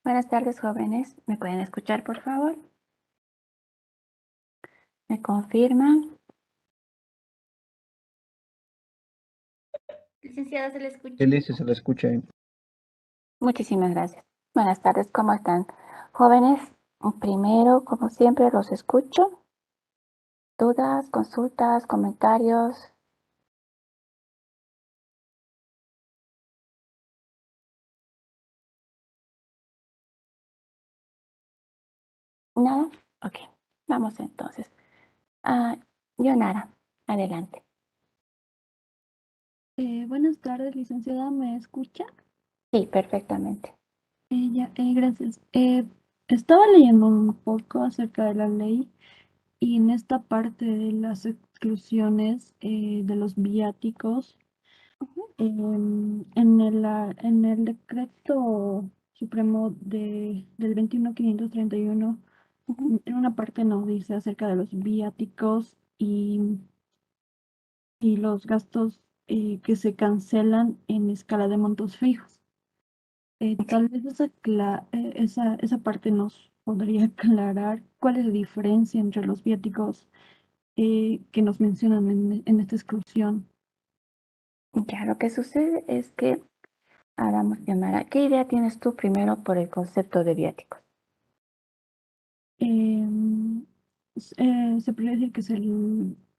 Buenas tardes, jóvenes. ¿Me pueden escuchar, por favor? ¿Me confirman? Licenciada, se le escucha. Elise, se la escucha. Muchísimas gracias. Buenas tardes, ¿cómo están? Jóvenes, primero, como siempre, los escucho. ¿Dudas, consultas, comentarios? ¿Nada? Ok, vamos entonces. Yonara, adelante. Buenas tardes, licenciada, ¿me escucha? Sí, perfectamente. Gracias. Estaba leyendo un poco acerca de la ley y en esta parte de las exclusiones de los viáticos, en el decreto supremo del 21.531, Ujú, en una parte nos dice acerca de los viáticos y los gastos que se cancelan en escala de montos fijos. Tal vez esa parte nos podría aclarar cuál es la diferencia entre los viáticos que nos mencionan en esta exclusión. Ya, lo que sucede es que, vamos, Yonara, ¿qué idea tienes tú primero por el concepto de viáticos? Em, Se podría decir que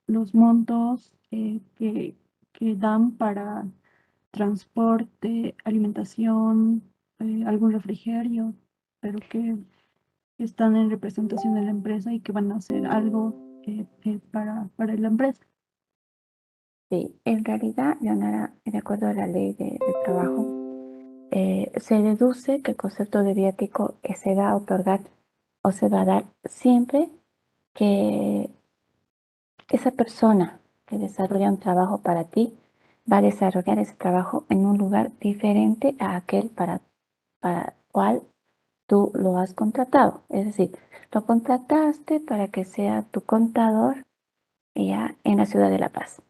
los montos que dan para transporte, alimentación, algún refrigerio, pero que están en representación de la empresa y que van a hacer algo para la empresa. Sí, en realidad, Leonara, de acuerdo a la ley de trabajo, se deduce que el concepto de viático que se va a otorgar o se va a dar siempre que esa persona que desarrolla un trabajo para ti va a desarrollar ese trabajo en un lugar diferente a aquel para cual tú lo has contratado. Es decir, lo contrataste para que sea tu contador ya en la ciudad de La Paz.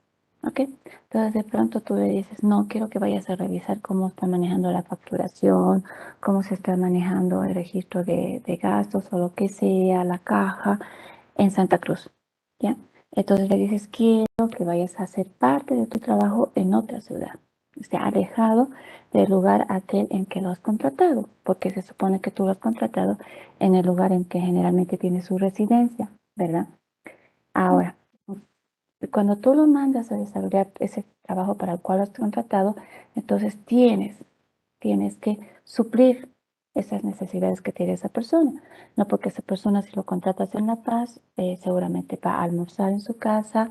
¿Ok? Entonces de pronto tú le dices, no, quiero que vayas a revisar cómo está manejando la facturación, cómo se está manejando el registro de gastos o lo que sea, la caja en Santa Cruz. ¿Ya? Entonces le dices, quiero que vayas a hacer parte de tu trabajo en otra ciudad. O sea, alejado del lugar aquel en que lo has contratado, porque se supone que tú lo has contratado en el lugar en que generalmente tiene su residencia, ¿verdad? Ahora, cuando tú lo mandas a desarrollar ese trabajo para el cual has contratado, entonces tienes que suplir esas necesidades que tiene esa persona. No porque esa persona, si lo contratas en La Paz, seguramente va a almorzar en su casa,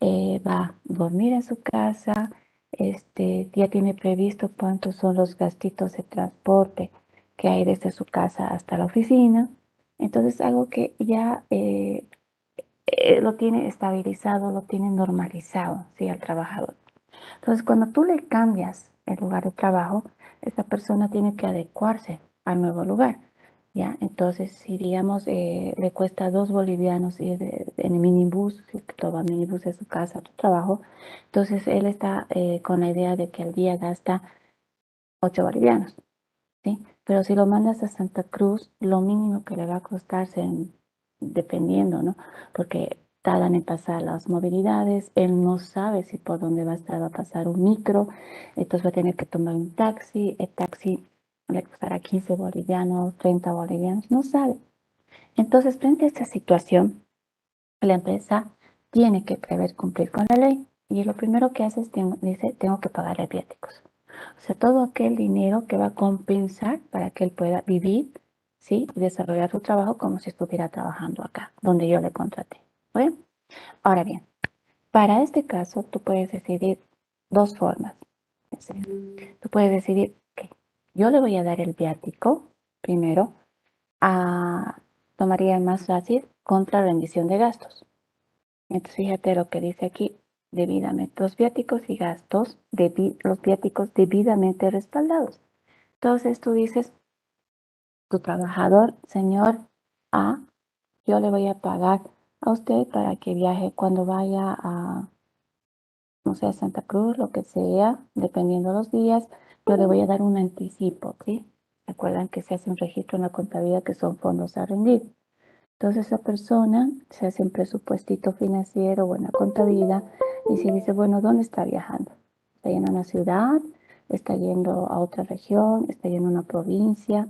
va a dormir en su casa, ya tiene previsto cuántos son los gastitos de transporte que hay desde su casa hasta la oficina. Entonces, algo que ya lo tiene estabilizado, lo tiene normalizado, ¿sí? Al trabajador. Entonces, cuando tú le cambias el lugar de trabajo, esta persona tiene que adecuarse al nuevo lugar, ¿ya? Entonces, si digamos le cuesta 2 bolivianos ir en el minibús, si es que toma minibús de su casa a tu trabajo, entonces él está con la idea de que al día gasta 8 bolivianos, ¿sí? Pero si lo mandas a Santa Cruz, lo mínimo que le va a costarse, dependiendo, ¿no? Porque tardan en pasar las movilidades, él no sabe si por dónde va a estar, va a pasar un micro, entonces va a tener que tomar un taxi, el taxi le costará 15 bolivianos, 30 bolivianos, no sabe. Entonces, frente a esta situación, la empresa tiene que prever cumplir con la ley y lo primero que hace es, dice, tengo que pagarle viáticos. O sea, todo aquel dinero que va a compensar para que él pueda vivir, ¿sí? Y desarrollar su trabajo como si estuviera trabajando acá, donde yo le contraté. ¿Bien? Ahora bien, para este caso tú puedes decidir dos formas. Es decir, tú puedes decidir que yo le voy a dar el viático primero, tomaría más fácil contra rendición de gastos. Entonces fíjate lo que dice aquí, debidamente, los viáticos y gastos, los viáticos debidamente respaldados. Entonces tú dices, tu trabajador, señor A, yo le voy a pagar a usted para que viaje cuando vaya a, no sé, a Santa Cruz, lo que sea, dependiendo de los días, yo le voy a dar un anticipo, ¿sí? Recuerdan que se hace un registro en la contabilidad que son fondos a rendir. Entonces esa persona se hace un presupuestito financiero o en la contabilidad y se dice, bueno, ¿dónde está viajando? ¿Está yendo a una ciudad? ¿Está yendo a otra región? ¿Está yendo a una provincia?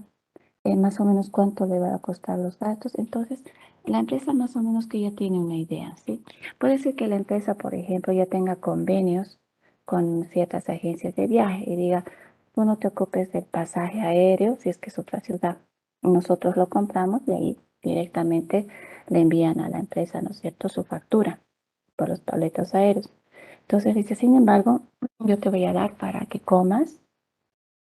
Más o menos cuánto le va a costar los gastos. Entonces, la empresa más o menos que ya tiene una idea, ¿sí? Puede ser que la empresa, por ejemplo, ya tenga convenios con ciertas agencias de viaje y diga, tú no te ocupes del pasaje aéreo si es que es otra ciudad. Nosotros lo compramos y ahí directamente le envían a la empresa, ¿no es cierto?, su factura por los boletos aéreos. Entonces dice, sin embargo, yo te voy a dar para que comas,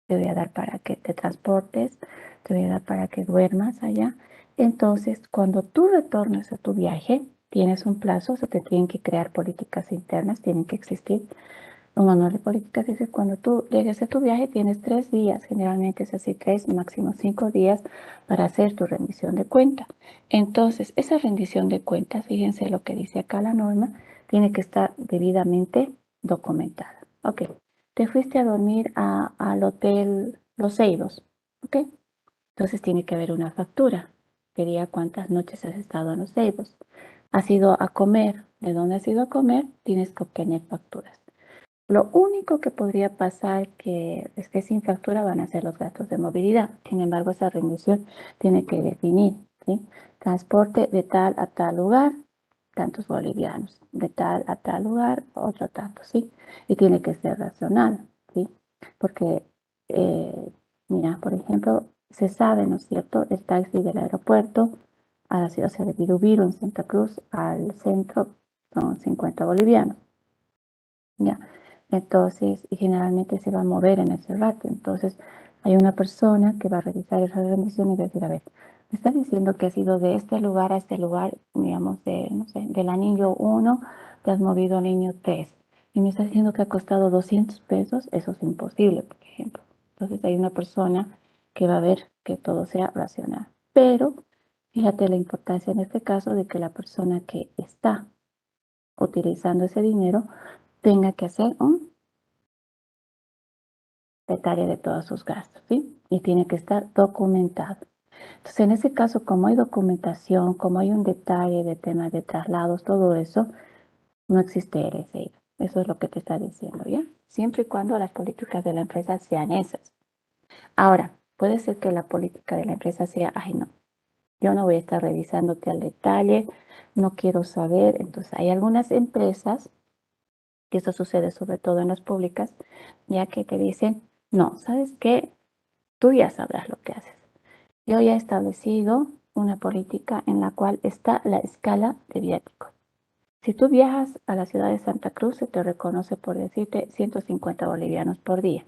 te voy a dar para que te transportes, te voy a dar para que duermas allá. Entonces, cuando tú retornes a tu viaje, tienes un plazo, o sea, te tienen que crear políticas internas, tienen que existir. Un manual de políticas dice, cuando tú llegues a tu viaje, tienes 3 días, generalmente es así, 3, máximo 5 días para hacer tu rendición de cuenta. Entonces, esa rendición de cuentas, fíjense lo que dice acá la norma, tiene que estar debidamente documentada. Ok, te fuiste a dormir al hotel Los Ceibos, ok, entonces tiene que haber una factura que diga cuántas noches has estado en Los Ceibos. Has ido a comer, ¿de dónde has ido a comer? Tienes que obtener facturas. Lo único que podría pasar que es que sin factura van a ser los gastos de movilidad. Sin embargo, esa rendición tiene que definir, ¿sí? Transporte de tal a tal lugar, tantos bolivianos. De tal a tal lugar, otro tanto, ¿sí? Y tiene que ser racional, ¿sí? Porque, mira, por ejemplo, se sabe, ¿no es cierto?, el taxi del aeropuerto a la ciudad de Virubiru, en Santa Cruz, al centro, son 50 bolivianos. Ya, entonces, y generalmente se va a mover en ese rato. Entonces, hay una persona que va a revisar esa rendición y va a decir, a ver, me está diciendo que has ido de este lugar a este lugar, digamos, no sé, del anillo 1, te has movido al anillo 3. Y me está diciendo que ha costado 200 pesos, eso es imposible, por ejemplo. Entonces, hay una persona que va a ver que todo sea racional. Pero, fíjate la importancia en este caso de que la persona que está utilizando ese dinero tenga que hacer un inventario de todos sus gastos, ¿sí? Y tiene que estar documentado. Entonces, en ese caso, como hay documentación, como hay un detalle de temas de traslados, todo eso, no existe RSI. Eso es lo que te está diciendo, ¿ya? Siempre y cuando las políticas de la empresa sean esas. Ahora, puede ser que la política de la empresa sea, ay, no, yo no voy a estar revisándote al detalle, no quiero saber. Entonces, hay algunas empresas que eso sucede sobre todo en las públicas, ya que te dicen, no, ¿sabes qué? Tú ya sabrás lo que haces. Yo ya he establecido una política en la cual está la escala de viáticos. Si tú viajas a la ciudad de Santa Cruz, se te reconoce por decirte 150 bolivianos por día,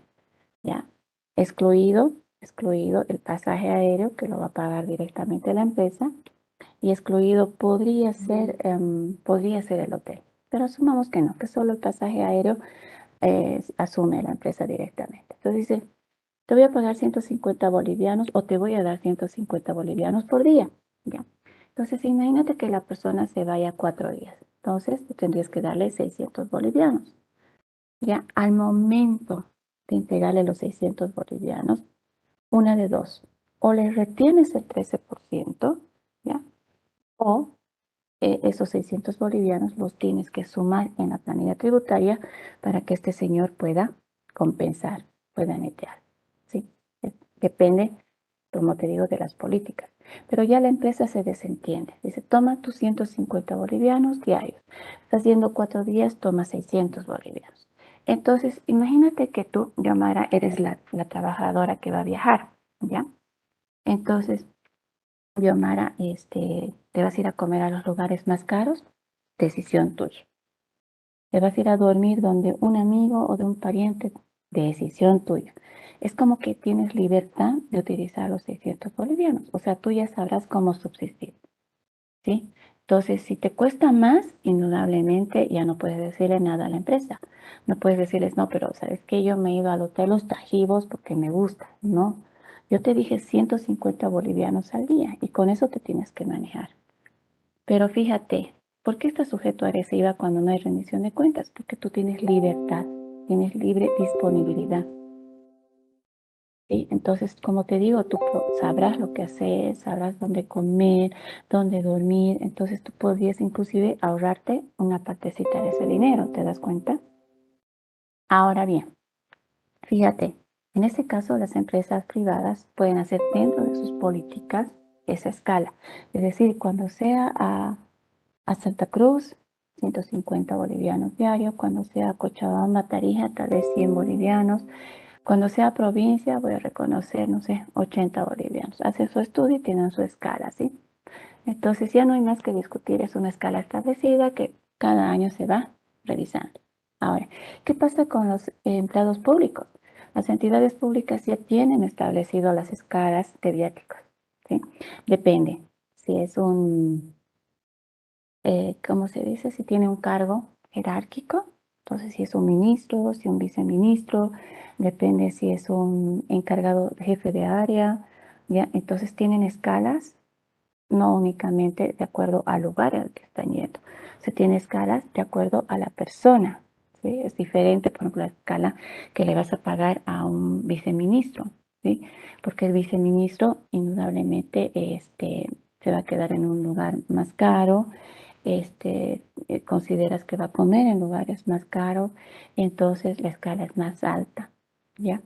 ¿ya? Excluido el pasaje aéreo que lo va a pagar directamente la empresa y excluido podría ser el hotel. Pero asumamos que no, que solo el pasaje aéreo asume la empresa directamente. Entonces dice, te voy a pagar 150 bolivianos o te voy a dar 150 bolivianos por día. ¿Ya? Entonces imagínate que la persona se vaya 4 días. Entonces tú tendrías que darle 600 bolivianos. Ya al momento de entregarle los 600 bolivianos, una de dos. O le retienes el 13%, ¿ya? O esos 600 bolivianos los tienes que sumar en la planilla tributaria para que este señor pueda compensar, pueda netear. ¿Sí? Depende, como te digo, de las políticas. Pero ya la empresa se desentiende. Dice, toma tus 150 bolivianos diarios. Estás yendo 4 días, toma 600 bolivianos. Entonces, imagínate que tú, Yomara, eres la trabajadora que va a viajar, ¿ya? Entonces, Biomara, te vas a ir a comer a los lugares más caros, decisión tuya. Te vas a ir a dormir donde un amigo o de un pariente, decisión tuya. Es como que tienes libertad de utilizar los 600 bolivianos. O sea, tú ya sabrás cómo subsistir, ¿sí? Entonces, si te cuesta más, indudablemente ya no puedes decirle nada a la empresa. No puedes decirles, no, pero ¿sabes qué? Yo me he ido al hotel Los Tajivos porque me gusta. No, yo te dije 150 bolivianos al día y con eso te tienes que manejar. Pero fíjate, ¿por qué estás sujeto a ese IVA cuando no hay rendición de cuentas? Porque tú tienes libertad, tienes libre disponibilidad. ¿Sí? Entonces, como te digo, tú sabrás lo que hacer, sabrás dónde comer, dónde dormir. Entonces, tú podrías inclusive ahorrarte una partecita de ese dinero, ¿te das cuenta? Ahora bien, fíjate, en este caso las empresas privadas pueden hacer dentro de sus políticas esa escala. Es decir, cuando sea a Santa Cruz, 150 bolivianos diarios; cuando sea Cochabamba, Tarija, tal vez 100 bolivianos; cuando sea provincia, voy a reconocer, no sé, 80 bolivianos. Hacen su estudio y tienen su escala, ¿sí? Entonces ya no hay más que discutir, es una escala establecida que cada año se va revisando. Ahora, ¿qué pasa con los empleados públicos? Las entidades públicas ya tienen establecido las escalas de viáticos, ¿sí? Depende si es un ¿cómo se dice? Si tiene un cargo jerárquico, entonces si es un ministro, si un viceministro, depende si es un encargado jefe de área, ¿ya? Entonces tienen escalas, no únicamente de acuerdo al lugar al que están yendo, se tiene escalas de acuerdo a la persona, ¿sí? Es diferente, por ejemplo, la escala que le vas a pagar a un viceministro, ¿sí? Porque el viceministro indudablemente se va a quedar en un lugar más caro, consideras que va a comer en lugares más caros, entonces la escala es más alta, ¿ya?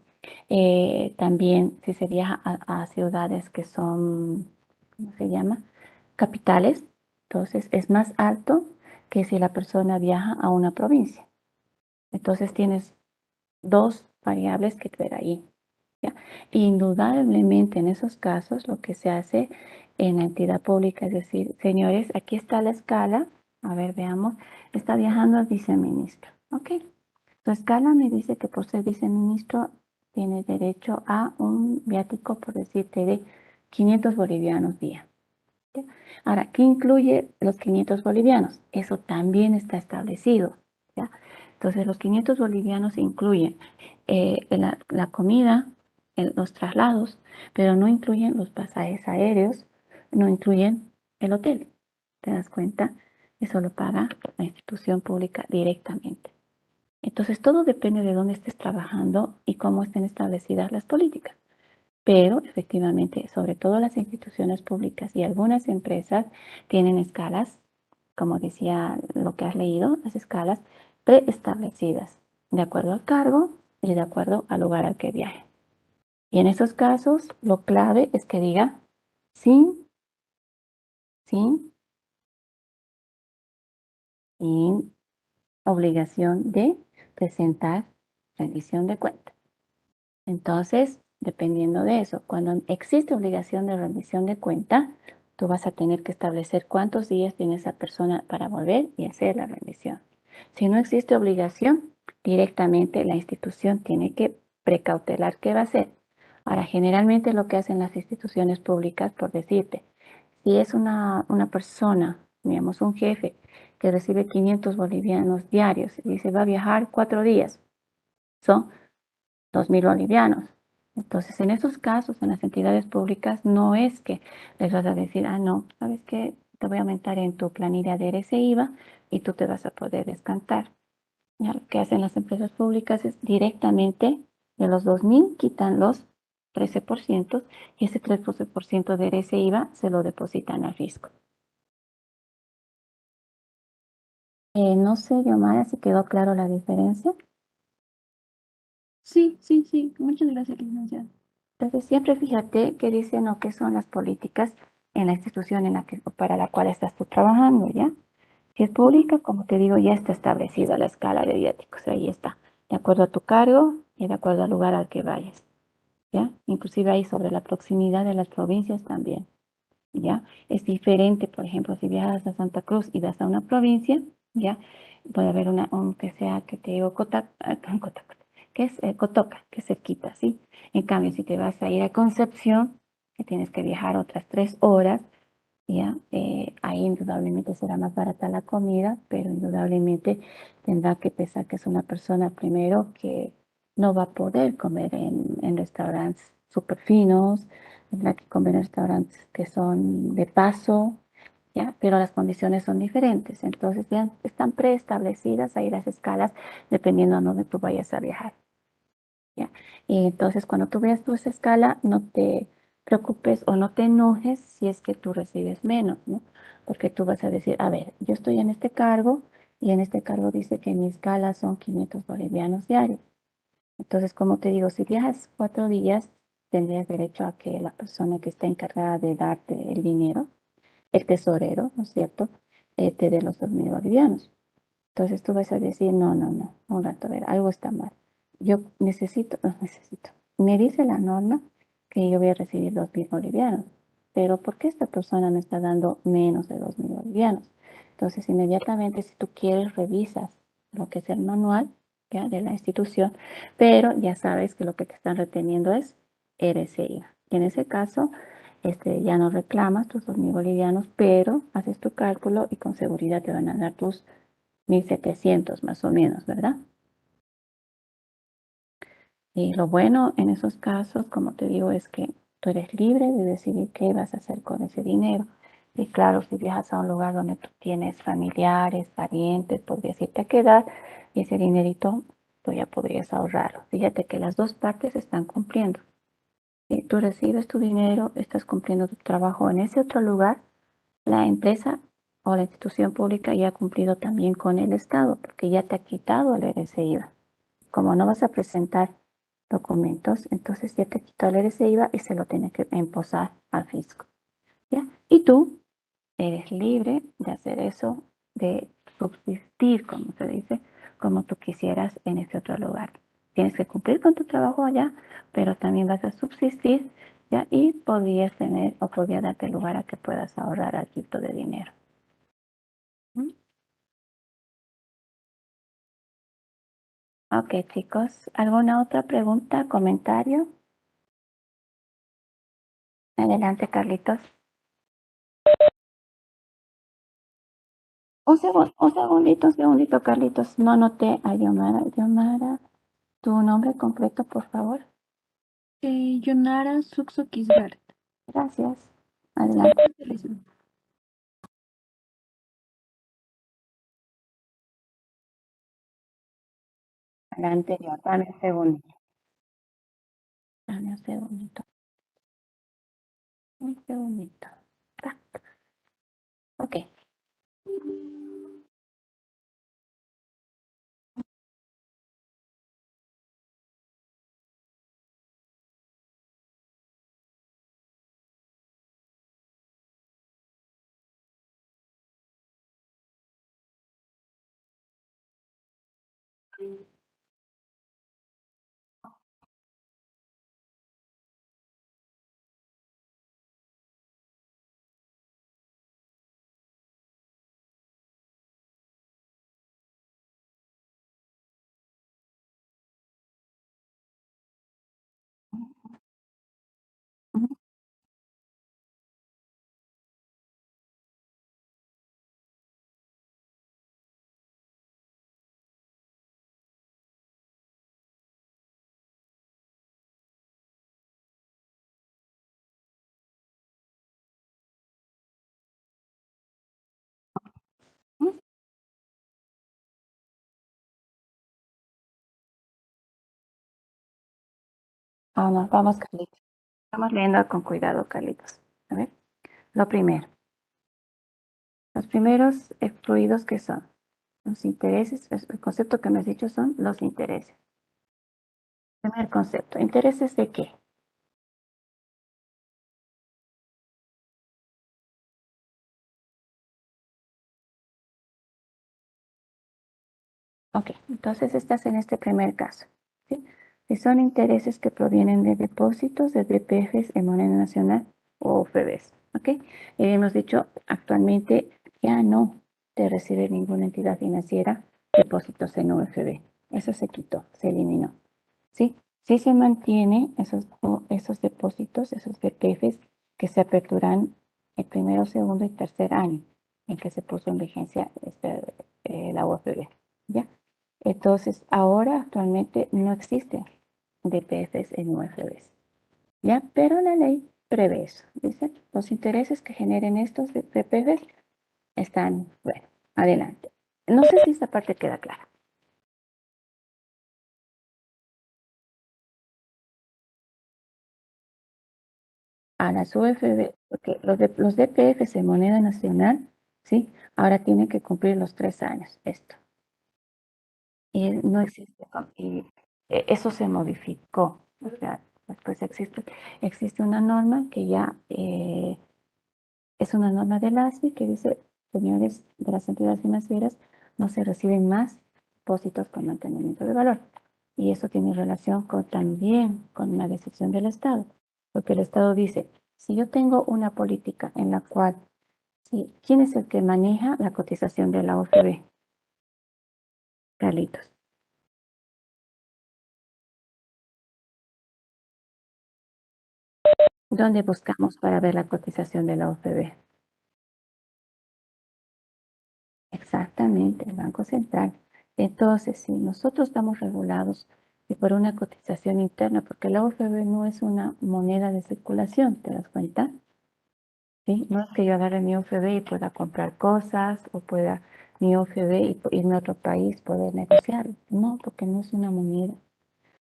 También si se viaja a ciudades que son, ¿cómo se llama? Capitales, entonces es más alto que si la persona viaja a una provincia. Entonces tienes dos variables que ver ahí, ¿ya? Indudablemente en esos casos lo que se hace en la entidad pública es decir, señores, aquí está la escala, a ver, veamos, está viajando el viceministro, ¿ok? Su escala me dice que por ser viceministro tiene derecho a un viático, por decirte, de 500 bolivianos día. ¿Ya? Ahora, ¿qué incluye los 500 bolivianos? Eso también está establecido, ¿ya? Entonces, los 500 bolivianos incluyen la comida, los traslados, pero no incluyen los pasajes aéreos, no incluyen el hotel. ¿Te das cuenta? Eso lo paga la institución pública directamente. Entonces, todo depende de dónde estés trabajando y cómo estén establecidas las políticas. Pero efectivamente, sobre todo las instituciones públicas y algunas empresas tienen escalas, como decía lo que has leído, las escalas preestablecidas, de acuerdo al cargo y de acuerdo al lugar al que viaje. Y en esos casos, lo clave es que diga sin, sin, sin obligación de presentar rendición de cuentas. Entonces, dependiendo de eso, cuando existe obligación de rendición de cuenta, tú vas a tener que establecer cuántos días tiene esa persona para volver y hacer la rendición. Si no existe obligación, directamente la institución tiene que precautelar qué va a hacer. Ahora, generalmente lo que hacen las instituciones públicas, por decirte, si es una persona, digamos un jefe, que recibe 500 bolivianos diarios y dice va a viajar 4 días, son 2.000 bolivianos. Entonces, en esos casos, en las entidades públicas, no es que les vas a decir, ah, no, ¿sabes qué? Te voy a aumentar en tu planilla de ese IVA y tú te vas a poder descantar. Ya, lo que hacen las empresas públicas es directamente de los 2.000 quitan los 13% y ese 13% de ese IVA se lo depositan al fisco. No sé, Diomara, si quedó claro la diferencia. Sí, sí, sí. Muchas gracias, licenciada. Entonces, siempre fíjate qué dicen o qué son las políticas en la institución en la que, para la cual estás tú trabajando, ¿ya? Si es Ujú. pública, como te digo, ya está establecida la escala de viáticos, ahí está, de acuerdo a tu cargo y de acuerdo al lugar al que vayas, ¿ya? Inclusive ahí sobre la proximidad de las provincias también, ¿ya? Es diferente, por ejemplo, si viajas a Santa Cruz y vas a una provincia, ¿ya? Puede haber que sea, que te digo, que es Cotoca, que es cerquita, ¿sí? En cambio, si te vas a ir a Concepción, que tienes que viajar otras 3 horas, ¿ya? Ahí indudablemente será más barata la comida, pero indudablemente tendrá que pensar que es una persona primero que no va a poder comer en restaurantes súper finos, tendrá que comer en restaurantes que son de paso, ¿ya? Pero las condiciones son diferentes, entonces ya están preestablecidas ahí las escalas dependiendo a dónde tú vayas a viajar, ¿ya? Y entonces cuando tú veas tu esa escala, no te preocupes o no te enojes si es que tú recibes menos, ¿no? Porque tú vas a decir, a ver, yo estoy en este cargo y en este cargo dice que mi escala son 500 bolivianos diarios. Entonces, como te digo, si viajas 4 días, tendrías derecho a que la persona que está encargada de darte el dinero, el tesorero, ¿no es cierto?, te dé los 2.000 bolivianos. Entonces tú vas a decir, no, no, no, un rato, a ver, algo está mal. Yo necesito, no necesito. Me dice la norma que yo voy a recibir 2.000 bolivianos, pero ¿por qué esta persona me está dando menos de 2.000 bolivianos? Entonces, inmediatamente, si tú quieres, revisas lo que es el manual, ¿ya? De la institución, pero ya sabes que lo que te están reteniendo es RCI. Y en ese caso, ya no reclamas tus 2.000 bolivianos, pero haces tu cálculo y con seguridad te van a dar tus 1.700 más o menos, ¿verdad? Y lo bueno en esos casos, como te digo, es que tú eres libre de decidir qué vas a hacer con ese dinero. Y claro, si viajas a un lugar donde tú tienes familiares, parientes, podrías irte a quedar y ese dinerito tú ya podrías ahorrarlo. Fíjate que las dos partes están cumpliendo. Si tú recibes tu dinero, estás cumpliendo tu trabajo en ese otro lugar, la empresa o la institución pública ya ha cumplido también con el Estado, porque ya te ha quitado el RCI. Como no vas a presentar documentos, entonces ya te quitó el RCI y se lo tiene que imposar al fisco, ¿ya? Y tú eres libre de hacer eso, de subsistir, como se dice, como tú quisieras en ese otro lugar. Tienes que cumplir con tu trabajo allá, pero también vas a subsistir, ¿ya? Y podrías tener o podría darte lugar a que puedas ahorrar algo de dinero. ¿Mm? Ok, chicos, ¿alguna otra pregunta, comentario? Adelante, Carlitos. Un segundito, Carlitos. No noté a Yomara. Yomara, tu nombre completo, por favor. Yonara Suxo Kisgart. Gracias. Sí, Adelante. listo. La anterior. Dame un segundito. Dame un segundito. Un segundito. Ah, ok. Ujú. Vamos, vamos, Carlitos. Estamos leyendo con cuidado, Carlitos. A ver. Lo primero. Los primeros fluidos que son los intereses. El concepto que me has dicho son los intereses. Primer concepto. ¿Intereses de qué? Ok, entonces estás en este primer caso, ¿sí? Si son intereses que provienen de depósitos de DPFs en moneda nacional o OFBs, ¿ok? Y hemos dicho, actualmente ya no te recibe ninguna entidad financiera depósitos en OFB. Eso se quitó, se eliminó, ¿sí? Sí se mantiene esos depósitos, esos DPFs que se aperturan el primero, segundo y tercer año en que se puso en vigencia la UFB, ¿ya? Entonces, ahora actualmente no existen DPFs en UFBs, ¿ya? Pero la ley prevé eso, dice, los intereses que generen estos DPFs están, bueno, adelante. No sé si esta parte queda clara. A las UFB, porque los DPFs en moneda nacional, ¿sí? Ahora tienen que cumplir los 3 años, esto. Y no existe, y eso se modificó. O sea, después existe una norma que ya es una norma del ASBI que dice, señores de las entidades financieras, no se reciben más depósitos con mantenimiento de valor. Y eso tiene relación también con una decisión del Estado, porque el Estado dice, si yo tengo una política en la cual, sí, ¿quién es el que maneja la cotización de la OFB? Carlitos. ¿Dónde buscamos para ver la cotización de la OFB? Exactamente, el Banco Central. Entonces, si nosotros estamos regulados por una cotización interna, porque la OFB no es una moneda de circulación, ¿te das cuenta? ¿Sí? No es que yo agarre mi OFB y pueda comprar cosas o pueda mi OFB y irme a otro país, poder negociar. No, porque no es una moneda,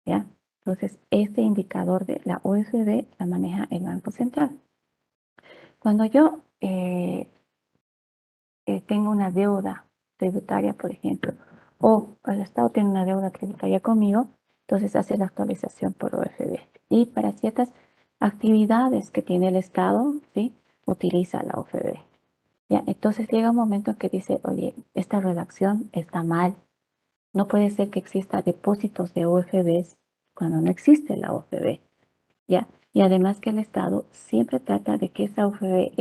¿ya? Entonces, este indicador de la OFB la maneja el Banco Central. Cuando yo tengo una deuda tributaria, por ejemplo, o el Estado tiene una deuda tributaria conmigo, entonces hace la actualización por OFB. Y para ciertas actividades que tiene el Estado, ¿sí? Utiliza la OFB. ¿Ya? Entonces llega un momento en que dice, oye, esta redacción está mal. No puede ser que exista depósitos de OFBs cuando no existe la OFB. ¿Ya? Y además que el Estado siempre trata de que esa UFB,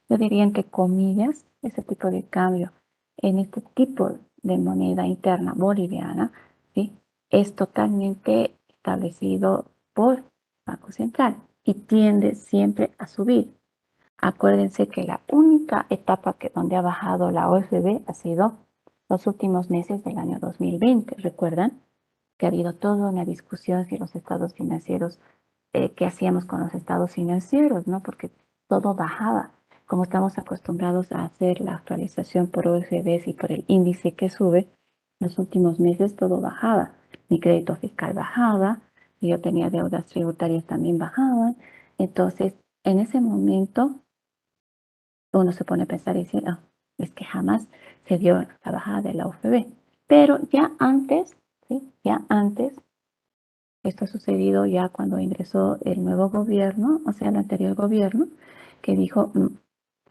yo diría entre comillas, ese tipo de cambio en este tipo de moneda interna boliviana, ¿sí? Es totalmente establecido por Banco Central y tiende siempre a subir. Acuérdense que la única etapa donde ha bajado la OFB ha sido los últimos meses del año 2020. ¿Recuerdan? Que ha habido toda una discusión si los estados financieros, qué hacíamos con los estados financieros, ¿no? Porque todo bajaba. Como estamos acostumbrados a hacer la actualización por OFDs y por el índice que sube, en los últimos meses todo bajaba. Mi crédito fiscal bajaba, y yo tenía deudas tributarias también bajaban. Entonces, en ese momento, uno se pone a pensar y decir, ah, es que jamás se dio la bajada de la UFB. Pero ya antes, ¿sí? Ya antes, esto ha sucedido ya cuando ingresó el nuevo gobierno, o sea, el anterior gobierno, que dijo,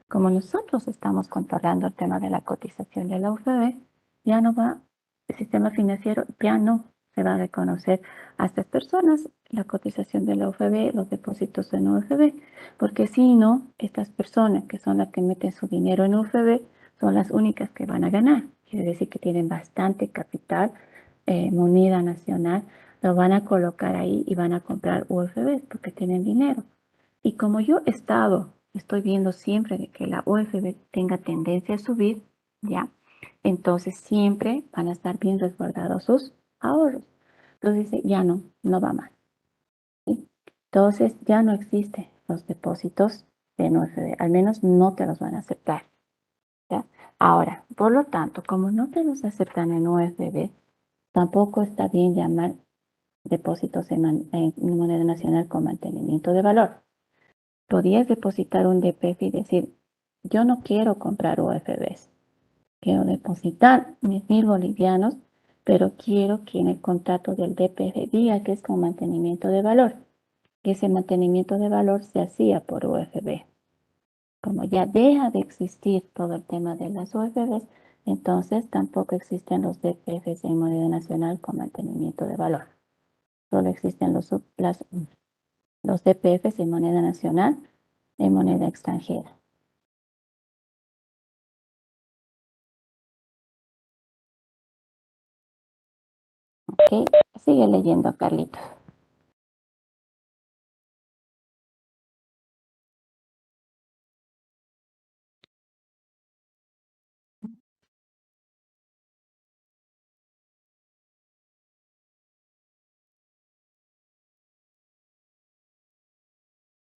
como nosotros estamos controlando el tema de la cotización de la UFB, ya no va, el sistema financiero ya no se va a reconocer a estas personas la cotización de la UFB, los depósitos en UFB, porque si no, estas personas que son las que meten su dinero en UFB son las únicas que van a ganar. Quiere decir que tienen bastante capital, moneda nacional, lo van a colocar ahí y van a comprar UFBs porque tienen dinero. Y como yo estoy viendo siempre de que la UFB tenga tendencia a subir, ¿ya? Entonces siempre van a estar bien resguardados sus ahorros. Entonces dice, ya no va más, ¿sí? Entonces ya no existen los depósitos de UFB, al menos no te los van a aceptar, ¿ya? Ahora, por lo tanto, como no te los aceptan en UFB, tampoco está bien llamar depósitos en moneda nacional con mantenimiento de valor. Podías depositar un DPF y decir, yo no quiero comprar UFBs, quiero depositar mis 1.000 bolivianos, pero quiero que en el contrato del DPF diga que es con mantenimiento de valor. Y ese mantenimiento de valor se hacía por UFB. Como ya deja de existir todo el tema de las UFBs, entonces tampoco existen los DPFs en moneda nacional con mantenimiento de valor. Solo existen los DPFs en moneda nacional, en moneda extranjera. Ok, sigue leyendo, Carlitos.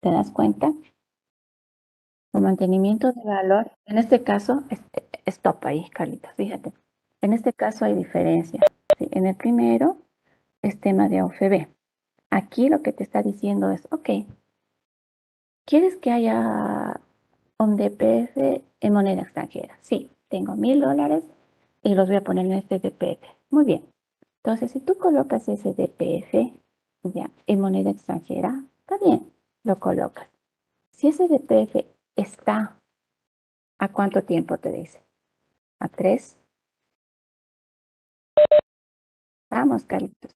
¿Te das cuenta? El mantenimiento de valor, en este caso, stop ahí, Carlitos, fíjate. En este caso hay diferencia. ¿Sí? En el primero es tema de OFB. Aquí lo que te está diciendo es, ok, ¿quieres que haya un DPF en moneda extranjera? Sí, tengo $1000 y los voy a poner en este DPF. Muy bien. Entonces, si tú colocas ese DPF ya en moneda extranjera, está bien, lo colocas. Si ese DPF está, ¿a cuánto tiempo te dice? ¿A 3? Vamos, Carlitos.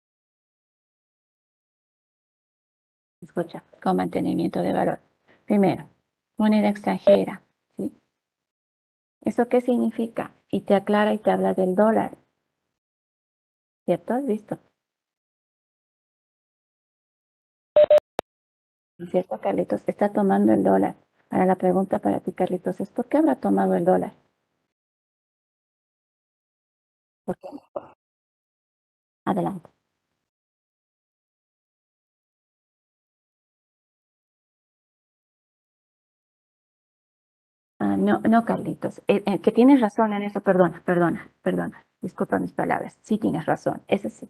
Escucha, con mantenimiento de valor. Primero, moneda extranjera. ¿Sí? ¿Eso qué significa? Y te aclara y te habla del dólar. ¿Cierto? ¿Has visto? ¿Cierto, Carlitos? Está tomando el dólar. Ahora la pregunta para ti, Carlitos, es ¿por qué habrá tomado el dólar? ¿Por qué? Adelante. Ah, no, no, Carlitos, que tienes razón en eso, perdona, disculpa mis palabras, sí tienes razón, eso sí.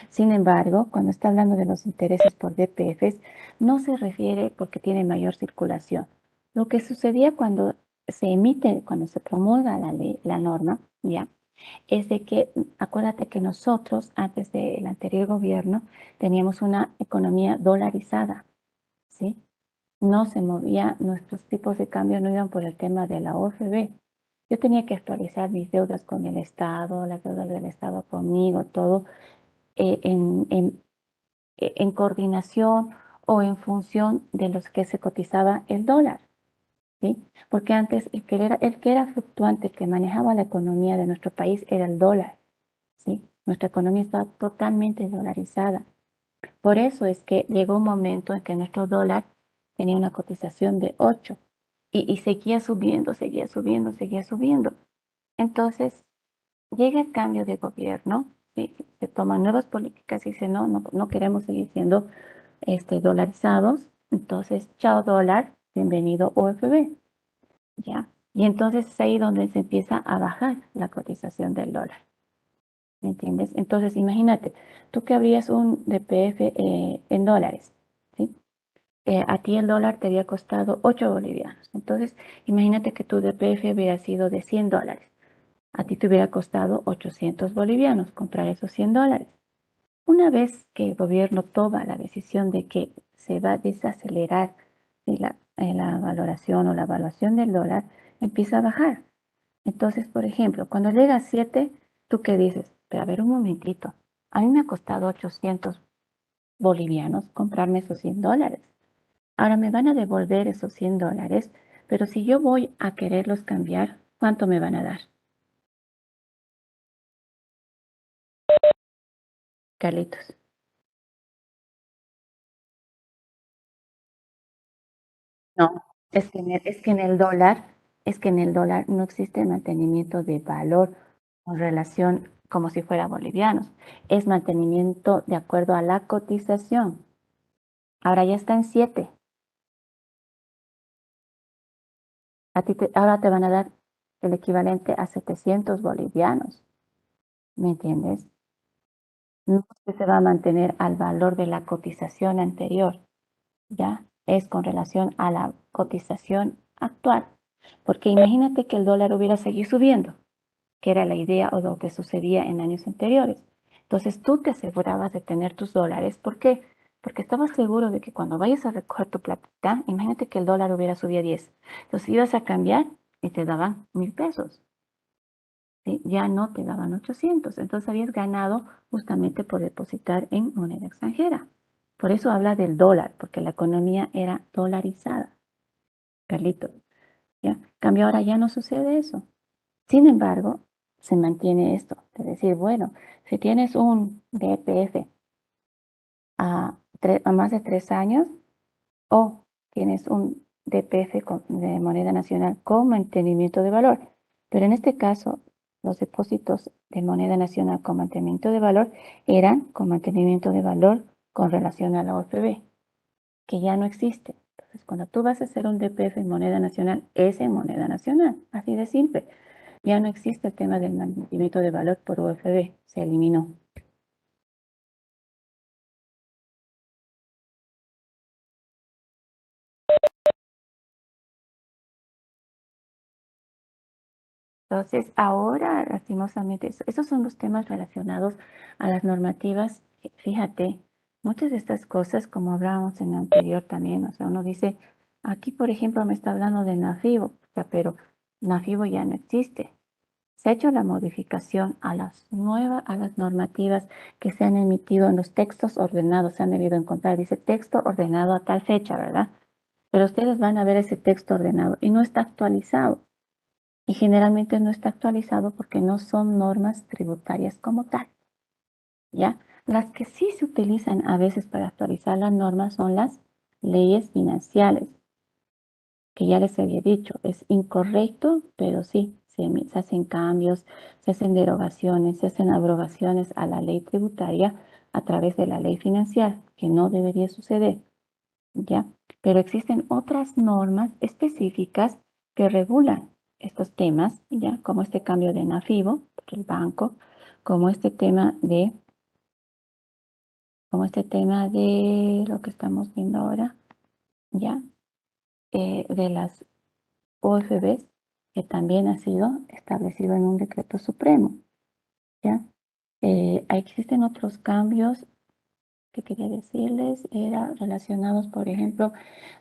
Sin embargo, cuando está hablando de los intereses por DPFs, no se refiere porque tiene mayor circulación. Lo que sucedía cuando se emite, cuando se promulga la ley, la norma, ya, es de que, acuérdate que nosotros, antes del anterior gobierno, teníamos una economía dolarizada, ¿sí? No se movía, nuestros tipos de cambio no iban por el tema de la OFB. Yo tenía que actualizar mis deudas con el Estado, las deudas del Estado conmigo, todo eh, en, en, en coordinación o en función de los que se cotizaba el dólar, ¿sí? Porque antes el que era fluctuante, el que manejaba la economía de nuestro país era el dólar, ¿sí? Nuestra economía estaba totalmente dolarizada. Por eso es que llegó un momento en que nuestro dólar tenía una cotización de 8 y seguía subiendo, seguía subiendo, seguía subiendo. Entonces, llega el cambio de gobierno, ¿sí? Se toman nuevas políticas y dice, no, no, no queremos seguir siendo dolarizados. Entonces, chao dólar, bienvenido OFB, ¿ya? Y entonces es ahí donde se empieza a bajar la cotización del dólar. ¿Me entiendes? Entonces, imagínate, tú que abrías un DPF en dólares, ¿sí? A ti el dólar te había costado 8 bolivianos. Entonces, imagínate que tu DPF hubiera sido de $100. A ti te hubiera costado 800 bolivianos comprar esos $100. Una vez que el gobierno toma la decisión de que se va a desacelerar la valoración o la evaluación del dólar, empieza a bajar. Entonces, por ejemplo, cuando llega a 7, ¿tú qué dices? Pero a ver un momentito, a mí me ha costado 800 bolivianos comprarme esos $100. Ahora me van a devolver esos $100, pero si yo voy a quererlos cambiar, ¿cuánto me van a dar? Carlitos. No, es que en el dólar no existe mantenimiento de valor con relación como si fuera bolivianos. Es mantenimiento de acuerdo a la cotización. Ahora ya está en 7. Ahora te van a dar el equivalente a 700 bolivianos. ¿Me entiendes? No es que se va a mantener al valor de la cotización anterior, ¿ya? Es con relación a la cotización actual. Porque imagínate que el dólar hubiera seguido subiendo, que era la idea o lo que sucedía en años anteriores. Entonces tú te asegurabas de tener tus dólares. ¿Por qué? Porque estabas seguro de que cuando vayas a recoger tu platita, imagínate que el dólar hubiera subido a 10. Entonces ibas a cambiar y te daban 1000 pesos. ¿Sí? Ya no te daban 800. Entonces habías ganado justamente por depositar en moneda extranjera. Por eso habla del dólar, porque la economía era dolarizada. Carlito, ¿ya? Cambio ahora ya no sucede eso. Sin embargo, se mantiene esto, es decir, bueno, si tienes un DPF a más de 3 años o tienes un DPF de moneda nacional con mantenimiento de valor, pero en este caso, los depósitos de moneda nacional con mantenimiento de valor eran con mantenimiento de valor con relación a la OFB, que ya no existe. Entonces, cuando tú vas a hacer un DPF en moneda nacional, es en moneda nacional, así de simple. Ya no existe el tema del mantenimiento de valor por UFB, se eliminó. Entonces, ahora, lastimosamente, esos son los temas relacionados a las normativas. Fíjate, muchas de estas cosas, como hablábamos en el anterior también, o sea, uno dice, aquí, por ejemplo, me está hablando de NAFIBO, o sea, pero NAFIBO ya no existe. Se ha hecho la modificación a a las normativas que se han emitido en los textos ordenados, se han debido encontrar, dice texto ordenado a tal fecha, ¿verdad? Pero ustedes van a ver ese texto ordenado y no está actualizado. Y generalmente no está actualizado porque no son normas tributarias como tal, ¿ya? Las que sí se utilizan a veces para actualizar las normas son las leyes financieras, que ya les había dicho, es incorrecto, pero sí, se hacen cambios, se hacen derogaciones, se hacen abrogaciones a la ley tributaria a través de la ley financiera, que no debería suceder, ¿ya? Pero existen otras normas específicas que regulan estos temas, ¿ya? Como este cambio de NAFIBO, el banco, como este tema de, como este tema de lo que estamos viendo ahora, ¿ya? De las OFBs, que también ha sido establecido en un decreto supremo, ¿ya? Existen otros cambios que quería decirles, era relacionados, por ejemplo,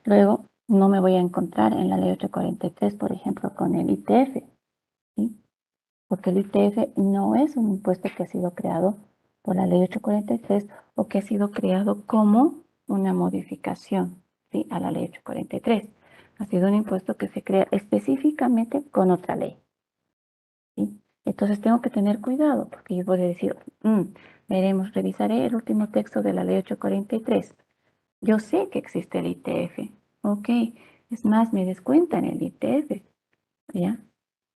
luego no me voy a encontrar en la ley 843, por ejemplo, con el ITF, ¿sí? Porque el ITF no es un impuesto que ha sido creado por la ley 843 o que ha sido creado como una modificación, ¿sí? A la ley 843. Ha sido un impuesto que se crea específicamente con otra ley, ¿sí? Entonces tengo que tener cuidado porque yo voy a decir, veremos, revisaré el último texto de la ley 843. Yo sé que existe el ITF, ok, es más, me descuentan el ITF, ¿ya?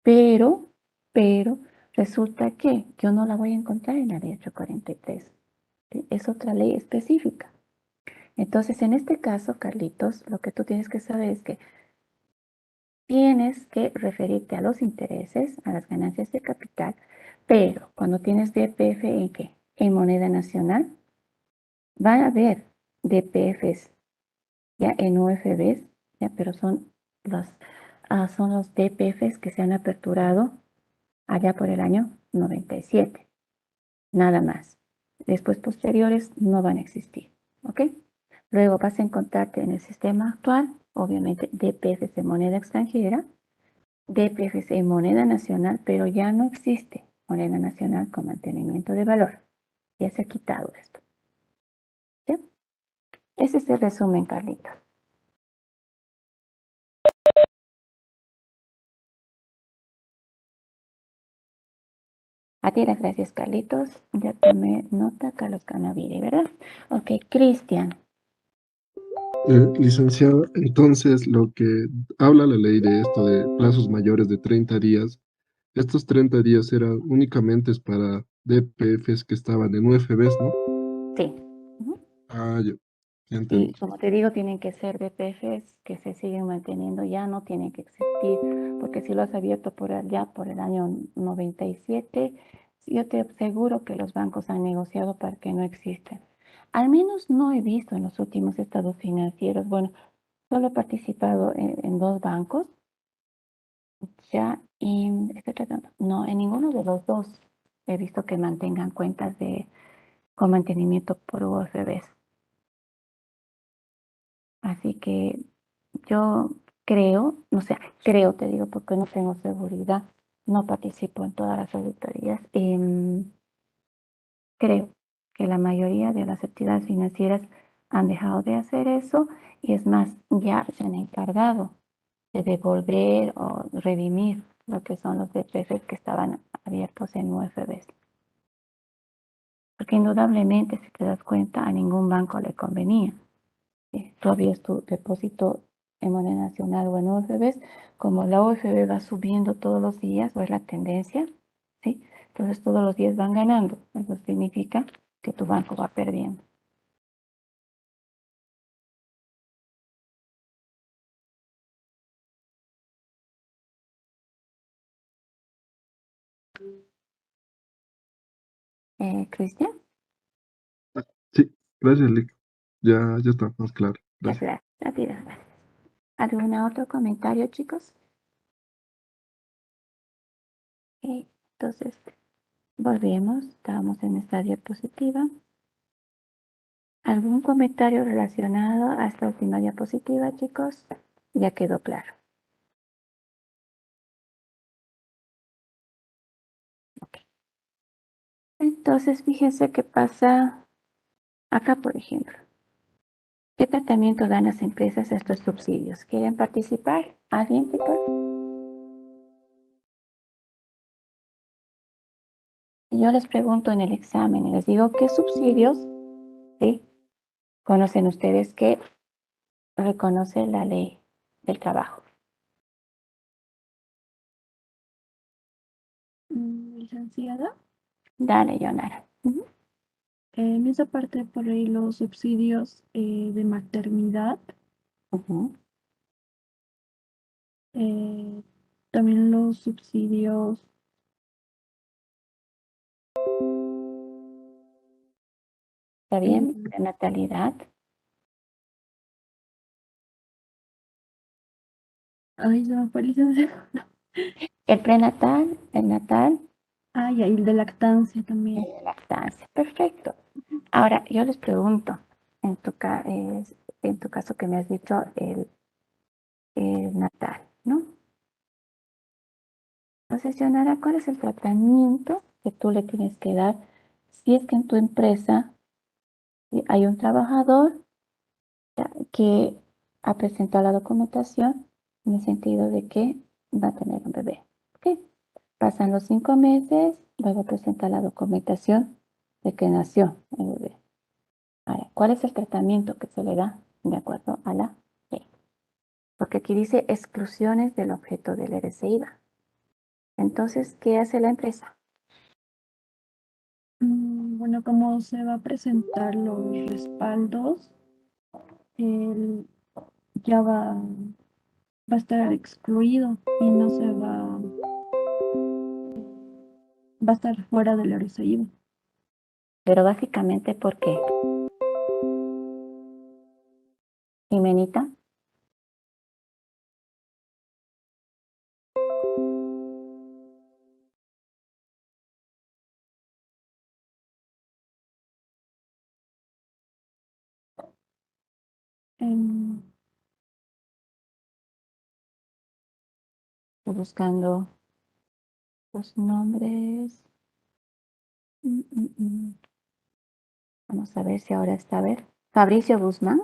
Pero, pero, resulta que yo no la voy a encontrar en la ley 843, ¿sí? Es otra ley específica. Entonces, en este caso, Carlitos, lo que tú tienes que saber es que tienes que referirte a los intereses, a las ganancias de capital, pero cuando tienes DPF, ¿en qué? En moneda nacional, van a haber DPFs ya en UFBs, ya, pero son los DPFs que se han aperturado allá por el año 97, nada más. Después posteriores no van a existir, ¿ok? Luego vas a encontrarte en el sistema actual, obviamente, DPFs de moneda extranjera, DPFs en moneda nacional, pero ya no existe moneda nacional con mantenimiento de valor. Ya se ha quitado esto, ¿ya? Ese es el resumen, Carlitos. A ti las gracias, Carlitos. Ya tomé nota, Carlos Canaviri, ¿verdad? Ok, Cristian. Licenciado, entonces lo que habla la ley de esto de plazos mayores de 30 días, estos 30 días eran únicamente para DPFs que estaban en UFBs, ¿no? Sí. Ujú. Ah, ya Y entendí. como te digo, tienen que ser DPFs que se siguen manteniendo, ya no tienen que existir, porque si lo has abierto por allá, por el año 97, yo te aseguro que los bancos han negociado para que no existan. Al menos no he visto en los últimos estados financieros, bueno, solo he participado en dos bancos, ya, y estoy tratando, no, en ninguno de los dos he visto que mantengan cuentas con mantenimiento por UFBs. Así que yo creo, no sé, creo, te digo, porque no tengo seguridad, no participo en todas las auditorías. Creo que la mayoría de las entidades financieras han dejado de hacer eso y es más, ya se han encargado de devolver o redimir lo que son los DPFs que estaban abiertos en UFBs. Porque indudablemente, si te das cuenta, a ningún banco le convenía. Tú abrías tu depósito en moneda nacional o en UFBs, como la UFB va subiendo todos los días, o es la tendencia, ¿sí? Entonces todos los días van ganando. Eso significa que tu banco va perdiendo. Cristian, Sí, gracias, Lick. Ya está más claro. muchas Gracias. gracias. A ti, gracias. ¿Algún otro comentario, chicos? Entonces, volvemos. Estábamos en esta diapositiva. ¿Algún comentario relacionado a esta última diapositiva, chicos? Ya quedó claro. Ok. Entonces, fíjense qué pasa acá, por ejemplo. ¿Qué tratamiento dan las empresas a estos subsidios? ¿Quieren participar? ¿Alguien, chicos? Yo les pregunto en el examen y les digo, ¿qué subsidios, sí, conocen ustedes que reconoce la ley del trabajo? Licenciada, Dale, Yonara. Ujú. en esa parte por ahí los subsidios de maternidad, Ujú. eh, también los subsidios, ¿Está eh, bien? De natalidad. ay, se me fue licenciada. El prenatal, el natal, Ah, y el de lactancia también. lactancia. Perfecto. Ahora, yo les pregunto, en tu caso que me has dicho el natal, ¿no? Entonces, Yonara, ¿cuál es el tratamiento que tú le tienes que dar si es que en tu empresa hay un trabajador que ha presentado la documentación en el sentido de que va a tener un bebé? ¿Ok? Pasan los 5 meses, luego presenta la documentación de que nació el bebé. Ahora, ¿cuál es el tratamiento que se le da de acuerdo a la ley? Porque aquí dice exclusiones del objeto del RCIVA. Entonces, ¿qué hace la empresa? Bueno, como se va a presentar los respaldos, él ya va a estar excluido y no se va a estar fuera del RCIVA. Pero básicamente, ¿por qué? Jimenita, Em, estoy buscando los nombres. Mm, mm, mm. Vamos a ver si ahora está a ver. Fabricio Guzmán.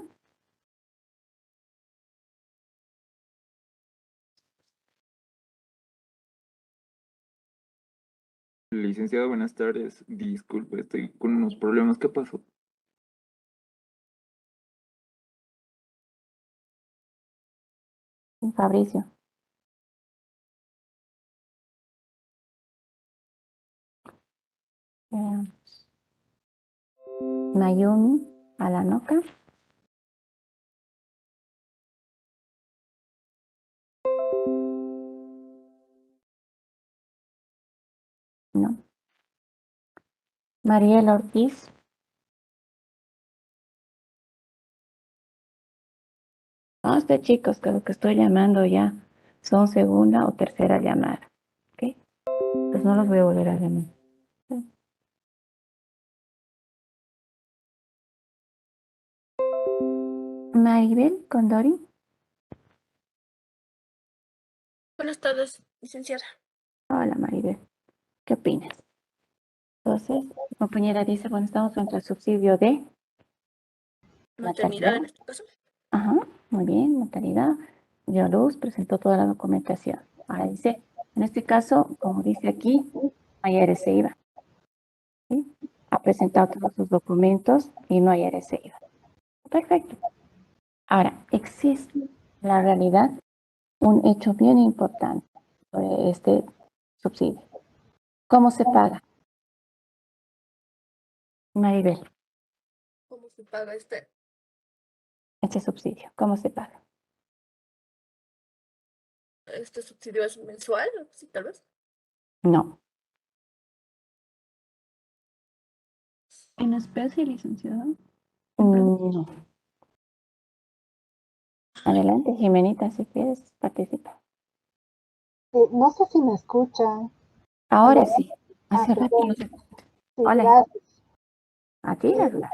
Licenciado, buenas tardes. Disculpe, estoy con unos problemas. ¿Qué pasó? Fabricio. Eh, Mayumi Alanoca. No. Mariela Ortiz. Este chicos, que lo que estoy llamando ya son segunda o tercera llamada. ¿Ok? Pues no los voy a volver a llamar. Sí. Maribel Condori. Buenas tardes, licenciada. Hola Maribel. ¿Qué opinas? Entonces, mi compañera dice, bueno, estamos frente al subsidio de Maternidad natalidad. en este caso. Ajá, muy bien, natalidad. Dio a luz, presentó toda la documentación. Ahora dice, en este caso, como dice aquí, ayer se iba. ¿Sí? Ha presentado todos sus documentos y no hay RCIVA. Perfecto. Ahora, existe la realidad un hecho bien importante sobre este subsidio. ¿Cómo se paga? Maribel, ¿Cómo se paga este subsidio, ¿cómo se paga? este subsidio? ¿Es mensual? Sí, tal vez. No, en especie, licenciada. No. Adelante, Jimenita, si quieres participar. No sé si me escuchan. Ahora Hola. sí. Hace rato Perdón. no se... Sí, Hola, gracias. a ti, Eh, Rula.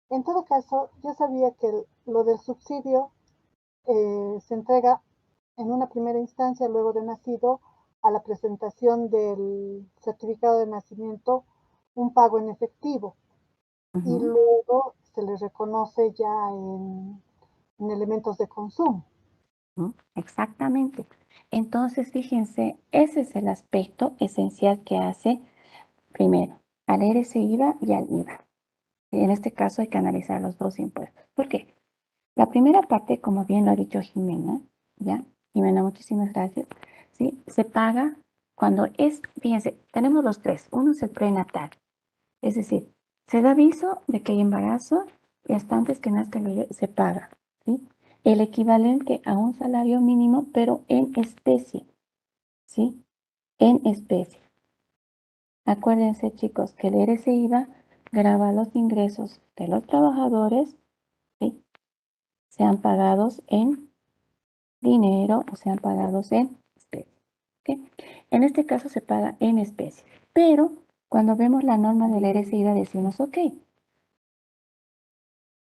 en todo caso, yo sabía que lo del subsidio se entrega en una primera instancia, luego de nacido, a la presentación del certificado de nacimiento, un pago en efectivo. Y Ujú, luego se le reconoce ya en elementos de consumo. ujú, exactamente. Entonces, fíjense, ese es el aspecto esencial que hace, primero, al ese IVA y al IVA. Y en este caso hay que analizar los dos impuestos. ¿Por qué? La primera parte, como bien lo ha dicho Jimena, ¿ya? Jimena, muchísimas gracias. Sí, se paga cuando es, fíjense, tenemos los tres. Uno es el prenatal, es decir, se da aviso de que hay embarazo y hasta antes que nazca el bebé se paga, ¿sí? El equivalente a un salario mínimo, pero en especie, ¿sí? En especie. Acuérdense, chicos, que el IVA grava los ingresos de los trabajadores, ¿sí? Sean pagados en dinero o sean pagados en especie. ¿Ok? En este caso se paga en especie, pero cuando vemos la norma del IVA decimos, ok,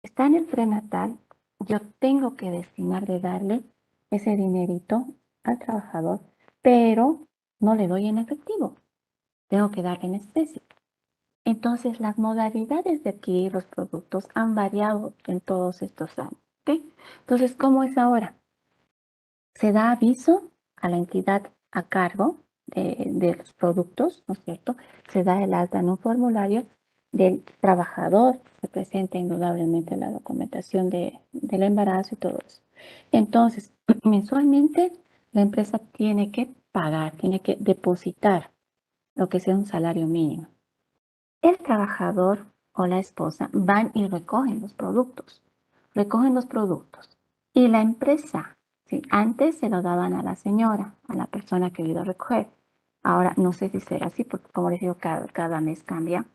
está en el prenatal, yo tengo que destinar de darle ese dinerito al trabajador, pero no le doy en efectivo, tengo que darle en especie. Entonces, las modalidades de adquirir los productos han variado en todos estos años. ¿Ok? Entonces, ¿cómo es ahora? Se da aviso a la entidad a cargo de los productos, ¿no es cierto? Se da el alta en un formulario del trabajador, se presenta indudablemente la documentación del embarazo y todo eso. Entonces, mensualmente la empresa tiene que pagar, tiene que depositar lo que sea un salario mínimo. El trabajador o la esposa van y recogen los productos. Y la empresa, ¿sí? Antes se lo daban a la señora, a la persona que iba a recoger. Ahora no sé si será así, porque como les digo, cada mes cambia,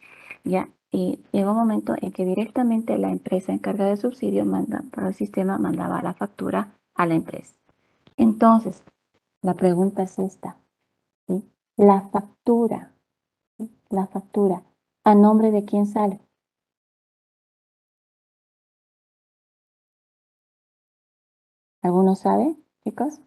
¿ya? Y llegó un momento en que directamente la empresa encargada de subsidio para el sistema mandaba la factura a la empresa. Entonces, la pregunta es esta, ¿sí? La factura, ¿sí? La factura, ¿a nombre de quién sale? ¿Alguno sabe, chicos?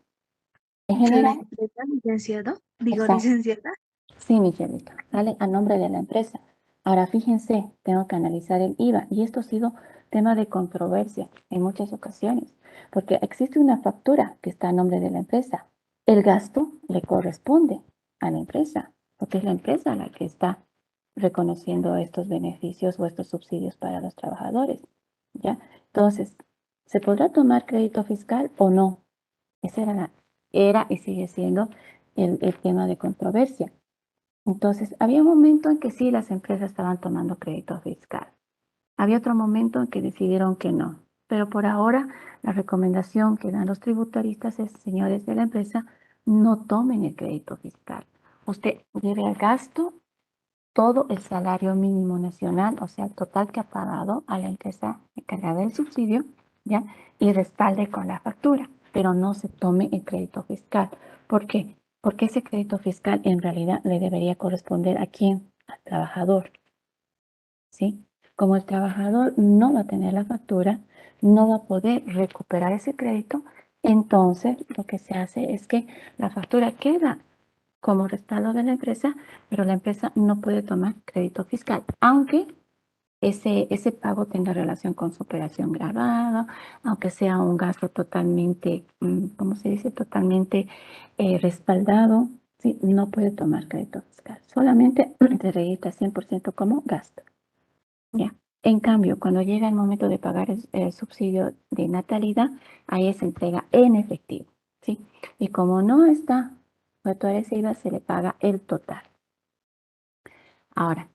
En ¿De la general, empresa, licenciado? Digo, exacto. licenciada. Sí, Michelito, sale a nombre de la empresa. Ahora fíjense, tengo que analizar el IVA y esto ha sido tema de controversia en muchas ocasiones, porque existe una factura que está a nombre de la empresa. El gasto le corresponde a la empresa, porque es la empresa la que está reconociendo estos beneficios o estos subsidios para los trabajadores, ¿ya? Entonces, ¿se podrá tomar crédito fiscal o no? Esa era y sigue siendo el tema de controversia. Entonces, había un momento en que sí las empresas estaban tomando crédito fiscal. Había otro momento en que decidieron que no. Pero por ahora, la recomendación que dan los tributaristas es, señores de la empresa, no tomen el crédito fiscal. Usted lleve al gasto todo el salario mínimo nacional, o sea, el total que ha pagado a la empresa encargada del subsidio, ¿ya? Y respalde con la factura, pero no se tome el crédito fiscal. ¿Por qué? Porque ese crédito fiscal en realidad le debería corresponder a quién, al trabajador, ¿sí? Como el trabajador no va a tener la factura, no va a poder recuperar ese crédito, entonces lo que se hace es que la factura queda como respaldo de la empresa, pero la empresa no puede tomar crédito fiscal, aunque ese pago tenga relación con su operación grabada, aunque sea un gasto totalmente, ¿cómo se dice? Totalmente respaldado, ¿sí? No puede tomar crédito fiscal, solamente se registra 100% como gasto, ¿ya? En cambio, cuando llega el momento de pagar el subsidio de natalidad, ahí se entrega en efectivo, ¿sí? Y como no está factura ese IVA, se le paga el total. Ahora,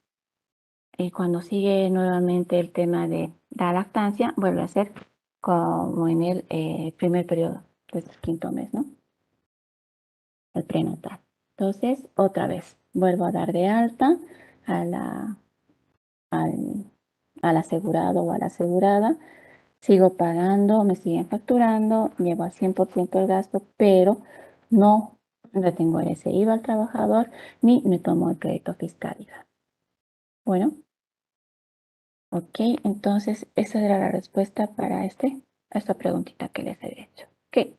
cuando sigue nuevamente el tema de la lactancia, vuelve a ser como en el primer periodo, desde el quinto mes, ¿no? El prenatal. Entonces, otra vez, vuelvo a dar de alta a la al asegurado o a la asegurada, sigo pagando, me siguen facturando, llevo al 100% el gasto, pero no le tengo ese IVA al trabajador ni me tomo el crédito fiscal. Bueno, ok, entonces esa era la respuesta para esta preguntita que les he hecho. Ok,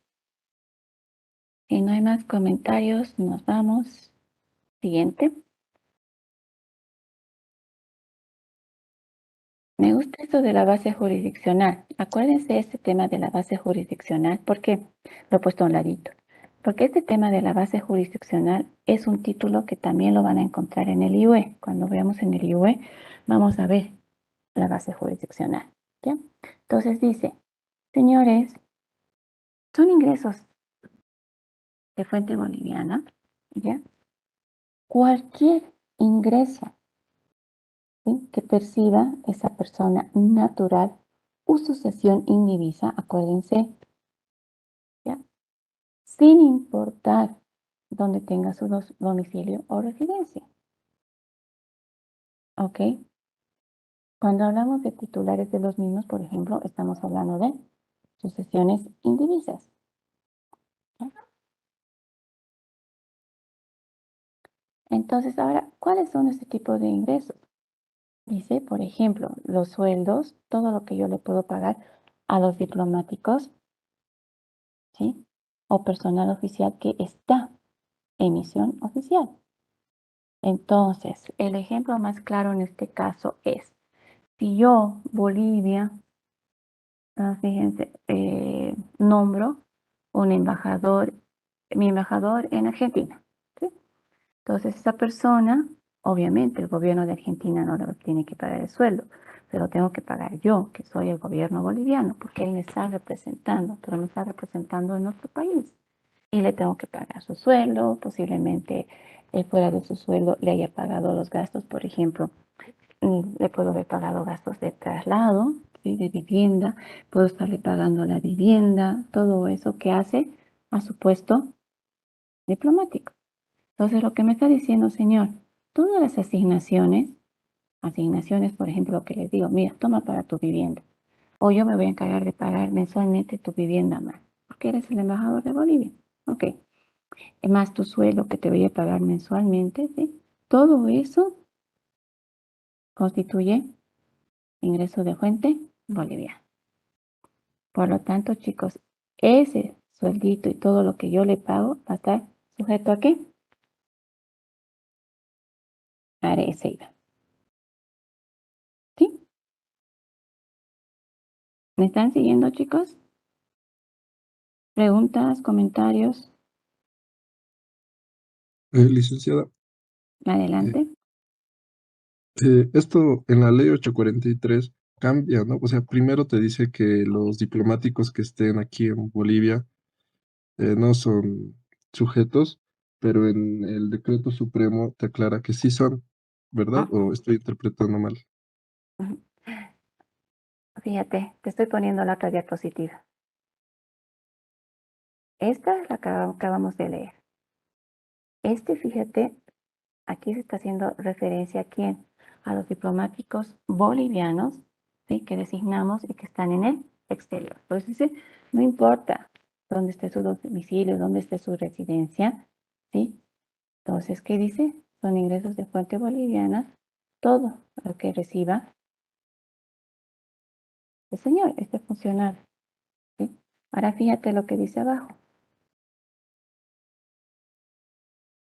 si no hay más comentarios, nos vamos. Siguiente. Me gusta esto de la base jurisdiccional. Acuérdense este tema de la base jurisdiccional, porque lo he puesto a un ladito. Porque este tema de la base jurisdiccional es un título que también lo van a encontrar en el IUE. Cuando veamos en el IUE, vamos a ver la base jurisdiccional. ¿Ya? Entonces dice, señores, son ingresos de fuente boliviana, ¿ya? Cualquier ingreso, ¿sí?, que perciba esa persona natural u sucesión indivisa, acuérdense, ¿ya?, sin importar dónde tenga su domicilio o residencia. ¿Ok? Cuando hablamos de titulares de los mismos, por ejemplo, estamos hablando de sucesiones indivisas. ¿Ya? Entonces, ahora, ¿cuáles son este tipo de ingresos? Dice, por ejemplo, los sueldos, todo lo que yo le puedo pagar a los diplomáticos, ¿sí?, o personal oficial que está en misión oficial. Entonces, el ejemplo más claro en este caso es, si yo, Bolivia, fíjense, nombro un embajador, mi embajador en Argentina, ¿sí? Entonces, esa persona, obviamente, el gobierno de Argentina no le tiene que pagar el sueldo, pero tengo que pagar yo, que soy el gobierno boliviano, porque él me está representando, pero me está representando en nuestro país. Y le tengo que pagar su sueldo, posiblemente fuera de su sueldo le haya pagado los gastos, por ejemplo, le puedo haber pagado gastos de traslado, ¿sí?, de vivienda, puedo estarle pagando la vivienda, todo eso que hace a su puesto diplomático. Entonces, lo que me está diciendo, señor, todas las asignaciones, por ejemplo, que les digo, mira, toma para tu vivienda, o yo me voy a encargar de pagar mensualmente tu vivienda más, porque eres el embajador de Bolivia. Ok, más tu sueldo que te voy a pagar mensualmente, ¿sí? Todo eso constituye ingreso de fuente boliviana. Por lo tanto, chicos, ese sueldito y todo lo que yo le pago va a estar sujeto ¿a qué? A ese IVA. ¿Sí? ¿Me están siguiendo, chicos? ¿Preguntas, comentarios? Licenciada, Adelante. esto en la ley 843 cambia, ¿no? O sea, primero te dice que los diplomáticos que estén aquí en Bolivia no son sujetos, pero en el decreto supremo te aclara que sí son, ¿verdad? Ah, ¿O estoy interpretando mal? fíjate, te estoy poniendo la otra diapositiva. Esta es la que acabamos de leer. Fíjate, aquí se está haciendo referencia a quién, a los diplomáticos bolivianos, ¿sí?, que designamos y que están en el exterior. Entonces dice, no importa dónde esté su domicilio, dónde esté su residencia, ¿sí? Entonces, ¿qué dice? Son ingresos de fuente boliviana, todo lo que reciba el señor, este funcionario, ¿sí? Ahora fíjate lo que dice abajo.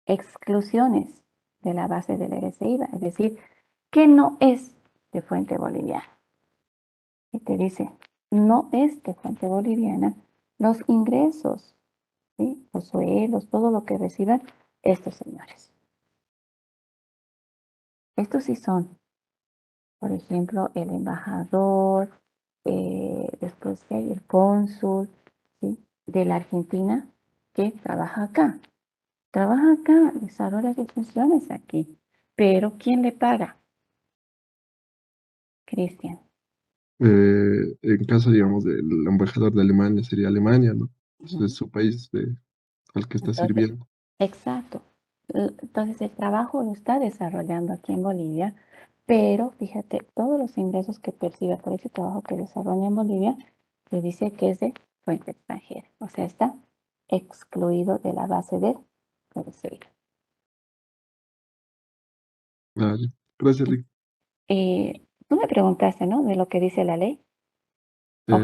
Exclusiones de la base del IVA, es decir, que no es de fuente boliviana. Y te dice, no es de fuente boliviana los ingresos, ¿sí?, los sueldos, todo lo que reciban estos señores. Estos sí son, por ejemplo, el embajador, después que hay el cónsul, ¿sí?, de la Argentina que trabaja acá. Trabaja acá, desarrolla sus funciones aquí. Pero ¿quién le paga? Cristian. En caso, digamos, del embajador de Alemania, sería Alemania, ¿no? Es su país al que está Entonces, sirviendo. exacto. Entonces, el trabajo lo está desarrollando aquí en Bolivia, Pero fíjate, todos los ingresos que percibe por ese trabajo que desarrolla en Bolivia, le dice que es de fuente extranjera. O sea, está excluido de la base de recibir. Vale. Gracias, Lick. Tú me preguntaste, ¿no? De lo que dice la ley. ¿O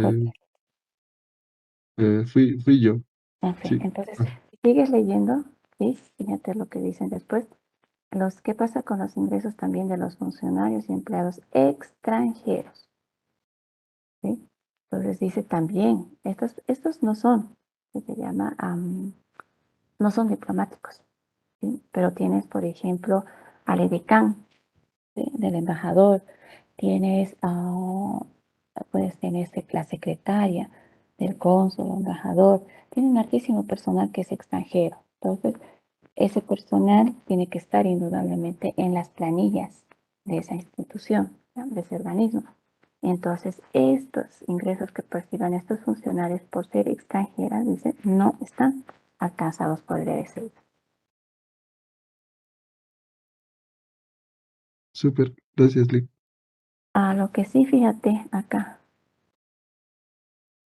fue? Fui yo. Ok, Sí. entonces, Ah, si sigues leyendo, ¿sí? Fíjate lo que dicen después. ¿Qué pasa con los ingresos también de los funcionarios y empleados extranjeros? ¿Sí? Entonces dice también, estos no son, que se llama, no son diplomáticos, ¿sí? Pero tienes, por ejemplo, al edecán, ¿sí? Del embajador, tienes, puedes tener la secretaria del cónsul o embajador, tiene un altísimo personal que es extranjero. Entonces, ese personal tiene que estar indudablemente en las planillas de esa institución, ¿ya? De ese organismo. Entonces, estos ingresos que perciban estos funcionarios por ser extranjeras, dice, no están alcanzados por el EBCI. súper. Gracias, Lick. A lo que sí, fíjate acá,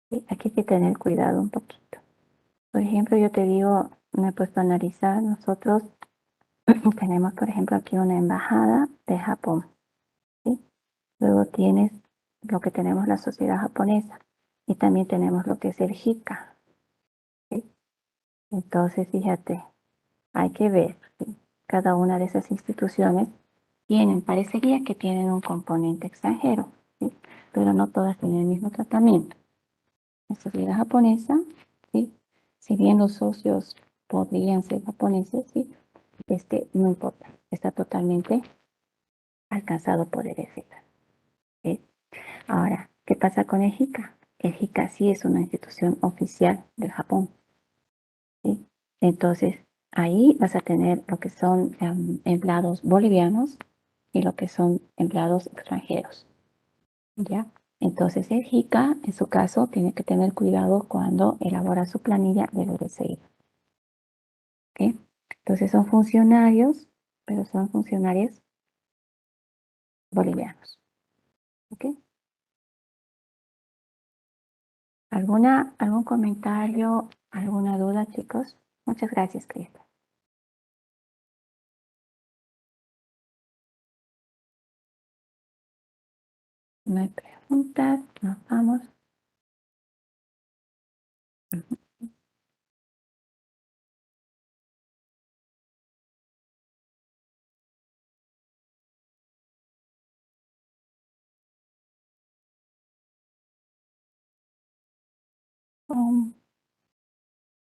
¿sí? Aquí hay que tener cuidado un poquito. Por ejemplo, yo te digo, me he puesto a analizar, nosotros tenemos, por ejemplo, aquí una embajada de Japón, ¿sí? Luego tienes lo que tenemos la sociedad japonesa y también tenemos lo que es el JICA, ¿sí? Entonces, fíjate, hay que ver, ¿sí? Cada una de esas instituciones parecería que tienen un componente extranjero, ¿sí? Pero no todas tienen el mismo tratamiento. La sociedad japonesa, ¿sí? Si bien los socios podrían ser japoneses, ¿sí? No importa, está totalmente alcanzado por el EFETA, ¿sí? Ahora, ¿qué pasa con el JICA? El JICA sí es una institución oficial del Japón, ¿sí? Entonces, ahí vas a tener lo que son empleados bolivianos y lo que son empleados extranjeros, ¿ya? Entonces, el JICA, en su caso, tiene que tener cuidado cuando elabora su planilla del BCI, ¿ok? Entonces, son funcionarios, pero son funcionarios bolivianos, ¿ok? ¿Algún comentario, alguna duda, chicos? Muchas gracias, Cristo. No hay preguntas, nos vamos.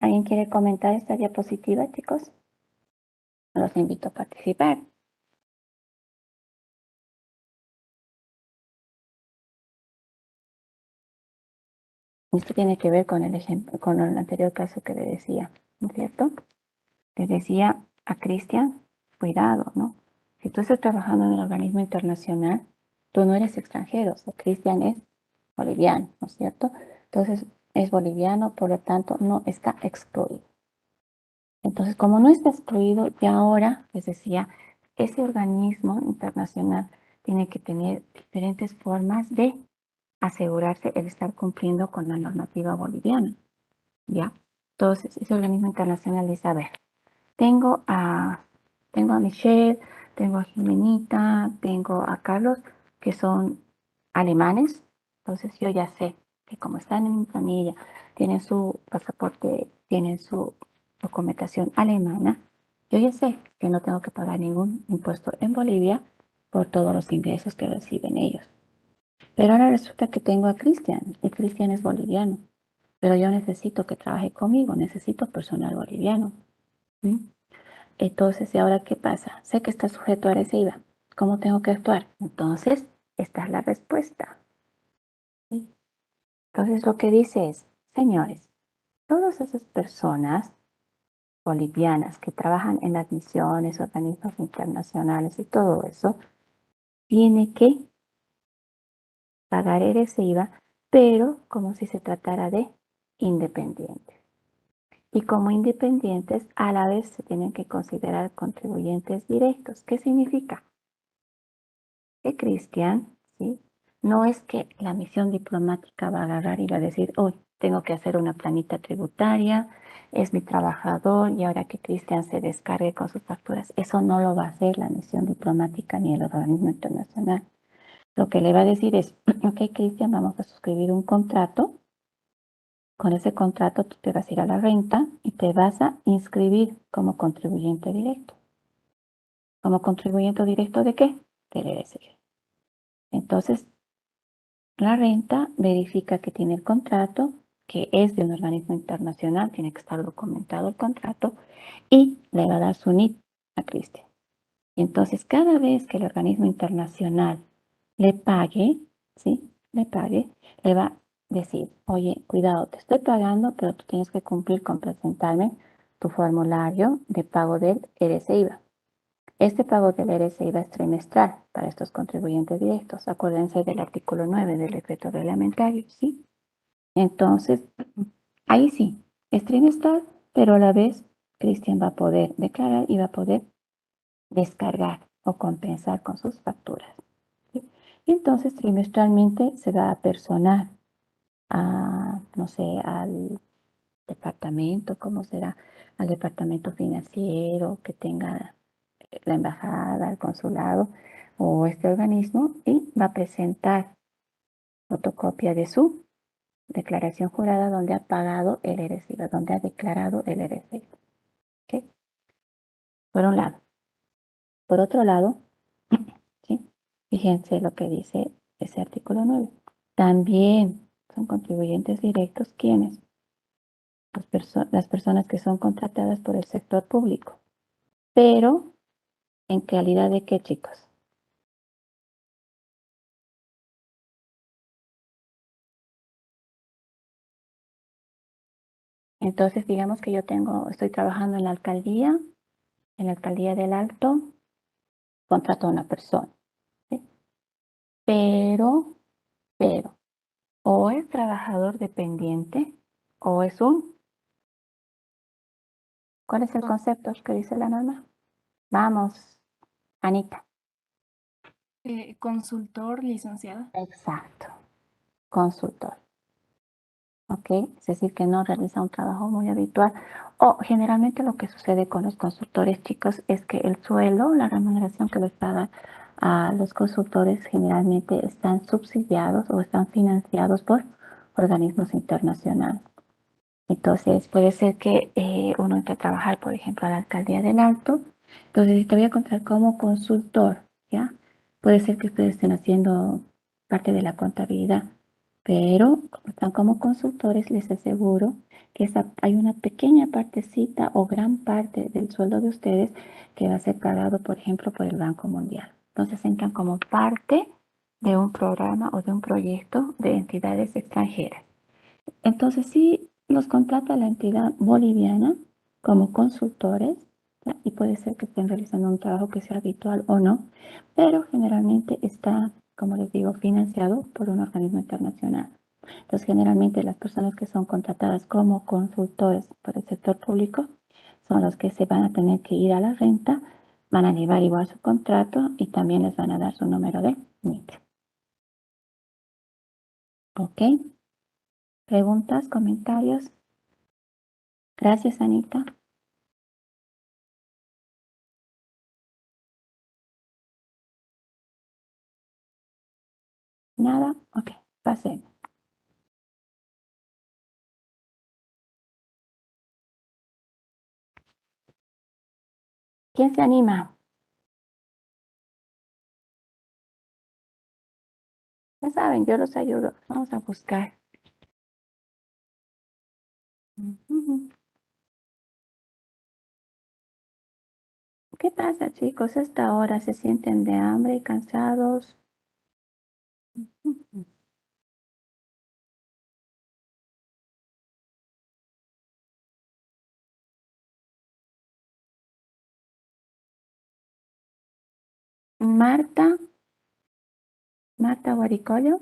¿Alguien quiere comentar esta diapositiva, chicos? Los invito a participar. Esto tiene que ver con el ejemplo, con el anterior caso que le decía, ¿no es cierto? Le decía a Cristian, cuidado, ¿no? Si tú estás trabajando en un organismo internacional, tú no eres extranjero, o sea, Cristian es boliviano, ¿no es cierto? Entonces, es boliviano, por lo tanto, no está excluido. Entonces, como no está excluido, ya ahora, les decía, ese organismo internacional tiene que tener diferentes formas de asegurarse el estar cumpliendo con la normativa boliviana, ¿ya? Entonces, ese organismo internacional dice, a ver, tengo a, tengo a Michelle, tengo a Jimenita, tengo a Carlos, que son alemanes. Entonces yo ya sé que como están en mi familia, tienen su pasaporte, tienen su documentación alemana, yo ya sé que no tengo que pagar ningún impuesto en Bolivia por todos los ingresos que reciben ellos. Pero ahora resulta que tengo a Cristian, y Cristian es boliviano, pero yo necesito que trabaje conmigo, necesito personal boliviano. ¿Sí? Entonces, ¿y ahora qué pasa? Sé que está sujeto a ese IVA. ¿Cómo tengo que actuar? Entonces, esta es la respuesta. ¿Sí? Entonces, lo que dice es, señores, todas esas personas bolivianas que trabajan en las misiones, organismos internacionales y todo eso, tiene que pagar ese IVA, pero como si se tratara de independientes. Y como independientes, a la vez se tienen que considerar contribuyentes directos. ¿Qué significa? que Cristian, ¿sí? No es que la misión diplomática va a agarrar y va a decir, hoy tengo que hacer una planita tributaria, es mi trabajador y ahora que Cristian se descargue con sus facturas. Eso no lo va a hacer la misión diplomática ni el organismo internacional. Lo que le va a decir es, ok, Cristian, vamos a suscribir un contrato. Con ese contrato tú te vas a ir a la renta y te vas a inscribir como contribuyente directo. ¿Como contribuyente directo de qué? Del RSI. Entonces, la renta verifica que tiene el contrato, que es de un organismo internacional, tiene que estar documentado el contrato, y le va a dar su NIP a Cristian. Y entonces, cada vez que el organismo internacional le pague, ¿sí? Le va a decir, oye, cuidado, te estoy pagando, pero tú tienes que cumplir con presentarme tu formulario de pago del RSIVA. Este pago del RSIVA es trimestral para estos contribuyentes directos. Acuérdense del artículo 9 del decreto reglamentario, ¿sí? Entonces, ahí sí, es trimestral, pero a la vez Cristian va a poder declarar y va a poder descargar o compensar con sus facturas, ¿sí? Y entonces, trimestralmente se va a personar a, no sé, al departamento, ¿cómo será? Al departamento financiero que tenga la embajada, el consulado o este organismo y va a presentar fotocopia de su declaración jurada donde ha pagado el RSIVA, donde ha declarado el RSIVA. ¿Okay? Por un lado. Por otro lado, ¿sí? Fíjense lo que dice ese artículo 9. También son contribuyentes directos quienes las personas que son contratadas por el sector público. Pero, ¿en calidad de qué, chicos? Entonces, digamos que yo estoy trabajando en la alcaldía del Alto, contrato a una persona, ¿sí? Pero, o es trabajador dependiente o es ¿cuál es el concepto que dice la norma? Vamos, Anita. Consultor, licenciada. Exacto, consultor. ¿Ok? Es decir, que no realiza un trabajo muy habitual. O generalmente lo que sucede con los consultores, chicos, es que el sueldo, la remuneración que les pagan a los consultores generalmente están subsidiados o están financiados por organismos internacionales. Entonces, puede ser que uno entre a trabajar, por ejemplo, a la alcaldía del Alto. Entonces, te voy a contar como consultor, ¿ya? Puede ser que ustedes estén haciendo parte de la contabilidad, pero como están como consultores, les aseguro que hay una pequeña partecita o gran parte del sueldo de ustedes que va a ser pagado, por ejemplo, por el Banco Mundial. Entonces, entran como parte de un programa o de un proyecto de entidades extranjeras. Entonces, sí los contrata la entidad boliviana como consultores, ¿ya? Y puede ser que estén realizando un trabajo que sea habitual o no, pero generalmente está, como les digo, financiado por un organismo internacional. Entonces, generalmente las personas que son contratadas como consultores por el sector público son los que se van a tener que ir a la renta, van a llevar igual su contrato y también les van a dar su número de NIT. ¿Ok? ¿Preguntas, comentarios? Gracias, Anita. Nada, ok, pasemos. ¿Quién se anima? Ya saben, yo los ayudo. Vamos a buscar. Ujú. ¿Qué pasa, chicos? A esta hora se sienten de hambre y cansados. Ujú. Marta, Marta Guaricollo.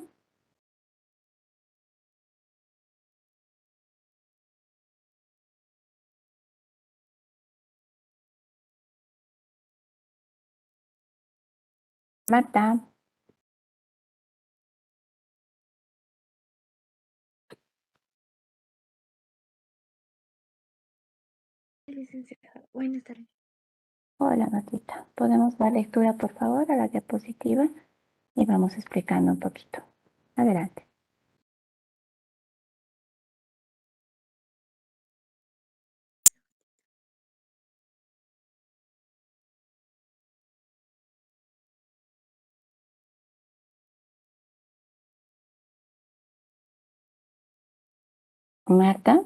Marta, licenciada. Buenas tardes. Hola, Martita. ¿Podemos dar lectura, por favor, a la diapositiva? Y vamos explicando un poquito. Adelante. Marta.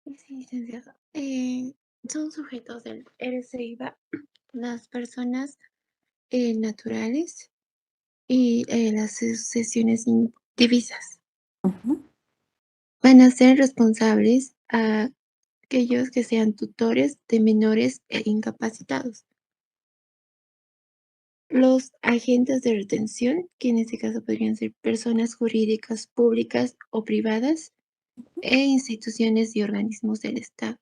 Sí, licenciada. Son sujetos del RCIVA las personas naturales y las sucesiones indivisas. Ujú. Van a ser responsables a aquellos que sean tutores de menores e incapacitados. Los agentes de retención, que en este caso podrían ser personas jurídicas públicas o privadas e instituciones y organismos del Estado.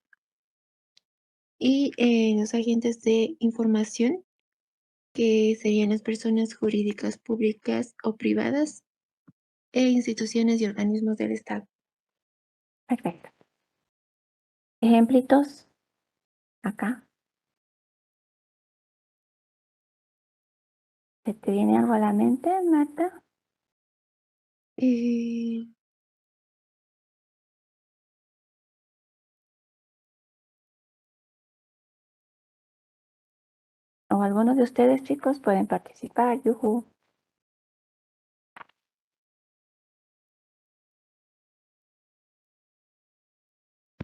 Y los agentes de información, que serían las personas jurídicas públicas o privadas e instituciones y organismos del Estado. Perfecto. Ejemplitos. Acá. ¿Se te viene algo a la mente, Marta? Eh, O algunos de ustedes, chicos, pueden participar. Yujú.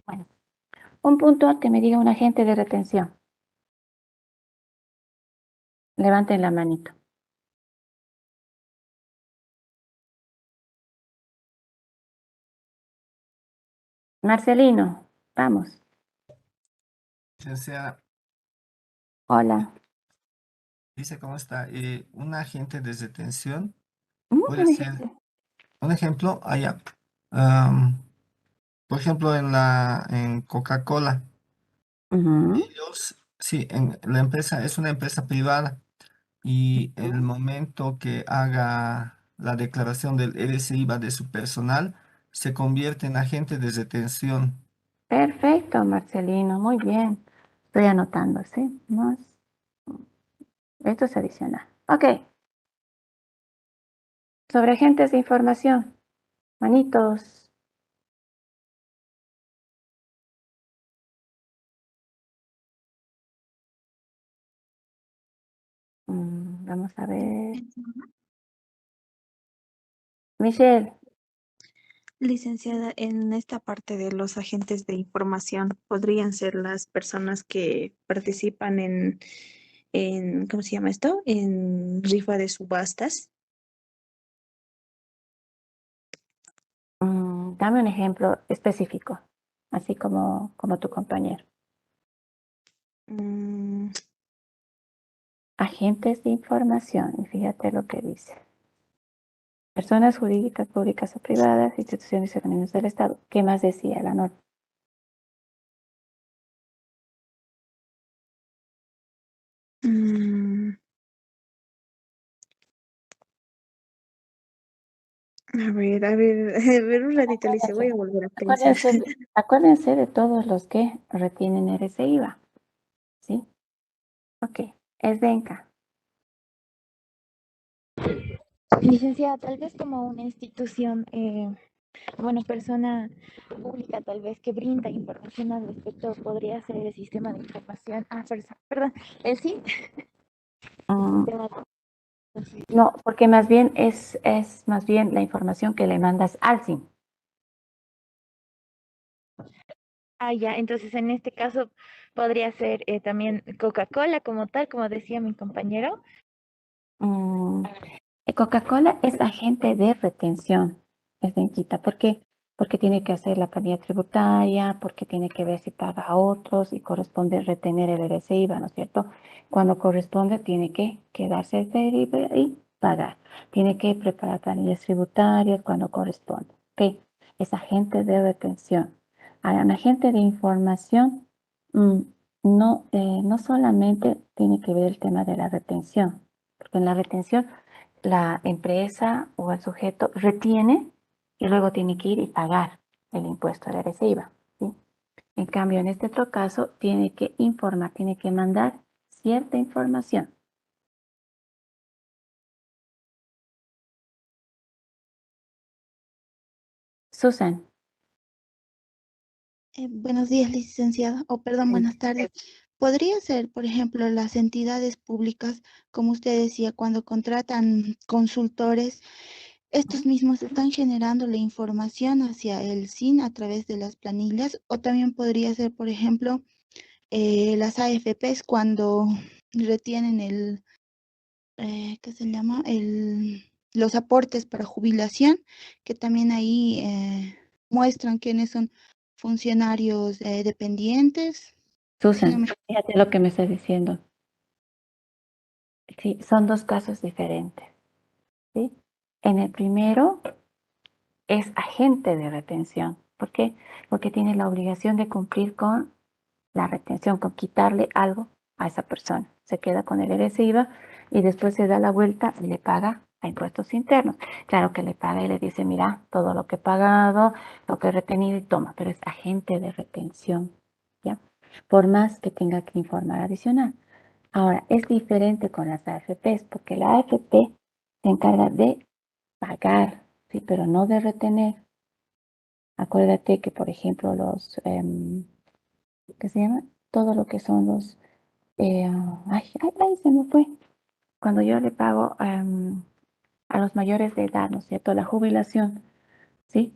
Bueno, un punto que me diga un agente de retención. Levanten la manito. Marcelino, vamos. Licenciada, Hola. dice cómo está. Un agente de detención puede Un ser ejemplo. un ejemplo allá. Por ejemplo, en Coca-Cola, Ujú, ellos, sí, en la empresa es una empresa privada y el ujú. momento que haga la declaración del RSIVA de su personal, se convierte en agente de detención. Perfecto, Marcelino, muy bien. Estoy anotando, ¿sí? Esto es adicional. Ok, sobre agentes de información. Manitos. Vamos a ver. Michelle. Licenciada, en esta parte de los agentes de información, ¿podrían ser las personas que participan ¿cómo se llama esto? En rifa de subastas? Dame un ejemplo específico, así como tu compañero. Mm, Agentes de información, y fíjate lo que dice. Personas jurídicas, públicas o privadas, instituciones y organismos del Estado. ¿Qué más decía la norma? mm, a ver un ratito, Alicia, voy a volver a pensar. Acuérdense de todos los que retienen RCIVA, ¿sí? Ok, es Denka. Licenciada, tal vez como una institución, bueno, persona pública tal vez que brinda información al respecto, podría ser el sistema de información, perdón, el SIN, Mm, sistema no, porque más bien es más bien la información que le mandas al SIM. ya, entonces en este caso podría ser también Coca-Cola como tal, como decía mi compañero. Mm, Coca-Cola es agente de retención, es Denquita. ¿Por qué? Porque tiene que hacer la planilla tributaria, porque tiene que ver si paga a otros y corresponde retener el RCIVA, ¿no es cierto? Cuando corresponde tiene que quedarse ese IVA y pagar. Tiene que preparar planillas tributarias cuando corresponde. ¿Ok? Es agente de retención. Ahora, un agente de información mm, no solamente tiene que ver el tema de la retención, porque en la retención la empresa o el sujeto retiene y luego tiene que ir y pagar. el impuesto al IVA, ¿sí? En cambio, en este otro caso, tiene que informar, tiene que mandar cierta información. Susan. Buenos días, licenciada, o perdón, buenas tardes. ¿Podría ser, por ejemplo, las entidades públicas, como usted decía, cuando contratan consultores, estos mismos están generando la información hacia el SIN a través de las planillas? O también podría ser, por ejemplo, las AFPs cuando retienen el, ¿qué se llama? Los aportes para jubilación, que también ahí muestran quiénes son funcionarios dependientes. Susan, fíjate lo que me estás diciendo. Sí, son dos casos diferentes, ¿sí? En el primero es agente de retención. ¿Por qué? Porque tiene la obligación de cumplir con la retención, con quitarle algo a esa persona. Se queda con el IVA y después se da la vuelta y le paga a impuestos internos. Claro que le paga y le dice, mira, todo lo que he pagado, lo que he retenido y toma, pero es agente de retención, ¿ya? Por más que tenga que informar adicional. Ahora, es diferente con las AFPs, porque la AFP se encarga de pagar, sí, pero no de retener. Acuérdate que, por ejemplo, ¿qué se llama? Todo lo que son los, se me fue. Cuando yo le pago a los mayores de edad, ¿no es cierto? La jubilación, ¿sí?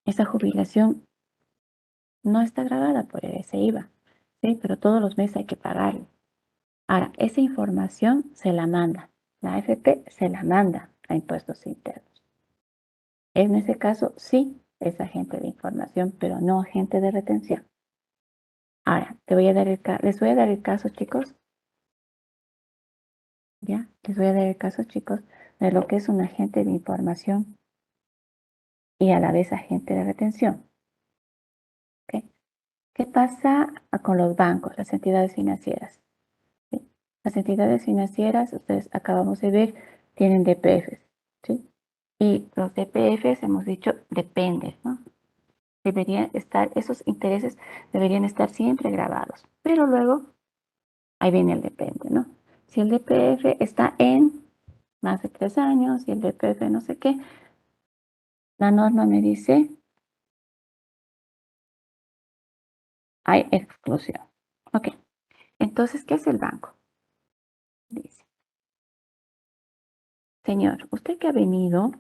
Esa jubilación no está grabada por ese IVA, ¿sí? Pero todos los meses hay que pagarlo. Ahora, esa información se la manda. La AFP se la manda a impuestos internos. En ese caso, sí, es agente de información, pero no agente de retención. Ahora, les voy a dar el caso, chicos. ¿Ya? Les voy a dar el caso, chicos, de lo que es un agente de información y a la vez agente de retención. ¿Ok? ¿Qué pasa con los bancos, las entidades financieras? ¿Sí? Las entidades financieras, ustedes acabamos de ver, tienen DPFs, ¿sí? Y los DPFs, hemos dicho, dependen, ¿no? Deberían estar, esos intereses deberían estar siempre grabados. Pero luego, ahí viene el depende, ¿no? Si el DPF está en más de 3 años y el DPF no sé qué, la norma me dice, hay exclusión. Ok, entonces, ¿qué hace el banco? Dice, señor, usted que ha venido,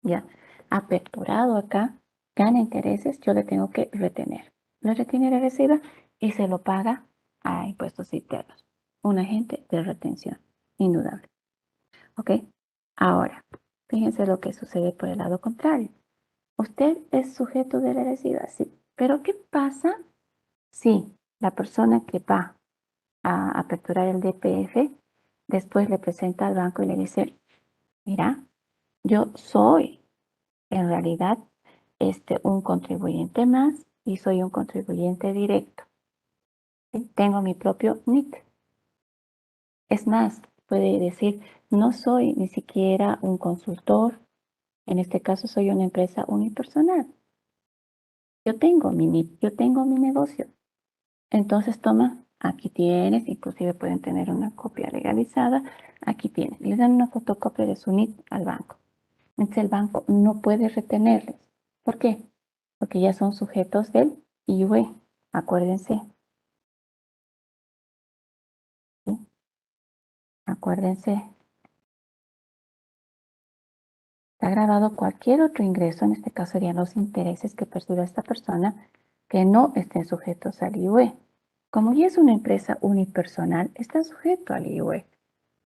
ya, aperturado acá, gana intereses, yo le tengo que retener. Le retiene la reciba y se lo paga a impuestos internos. Un agente de retención, indudable. Ok, ahora, fíjense lo que sucede por el lado contrario. Usted es sujeto de la reciba, sí, pero ¿qué pasa si la persona que va a aperturar el DPF después le presenta al banco y le dice, mira, yo soy en realidad un contribuyente más y soy un contribuyente directo? ¿Sí? Tengo mi propio NIT. Es más, puede decir, no soy ni siquiera un consultor, en este caso soy una empresa unipersonal. Yo tengo mi NIT, yo tengo mi negocio. Entonces toma, aquí tienes, inclusive pueden tener una copia legalizada, aquí tienes. Les dan una fotocopia de su NIT al banco. Entonces el banco no puede retenerles. ¿Por qué? Porque ya son sujetos del IUE, acuérdense. ¿Sí? Acuérdense. Está grabado cualquier otro ingreso, en este caso serían los intereses que perciba esta persona, que no estén sujetos al IUE. Como ya es una empresa unipersonal, está sujeto al IUE.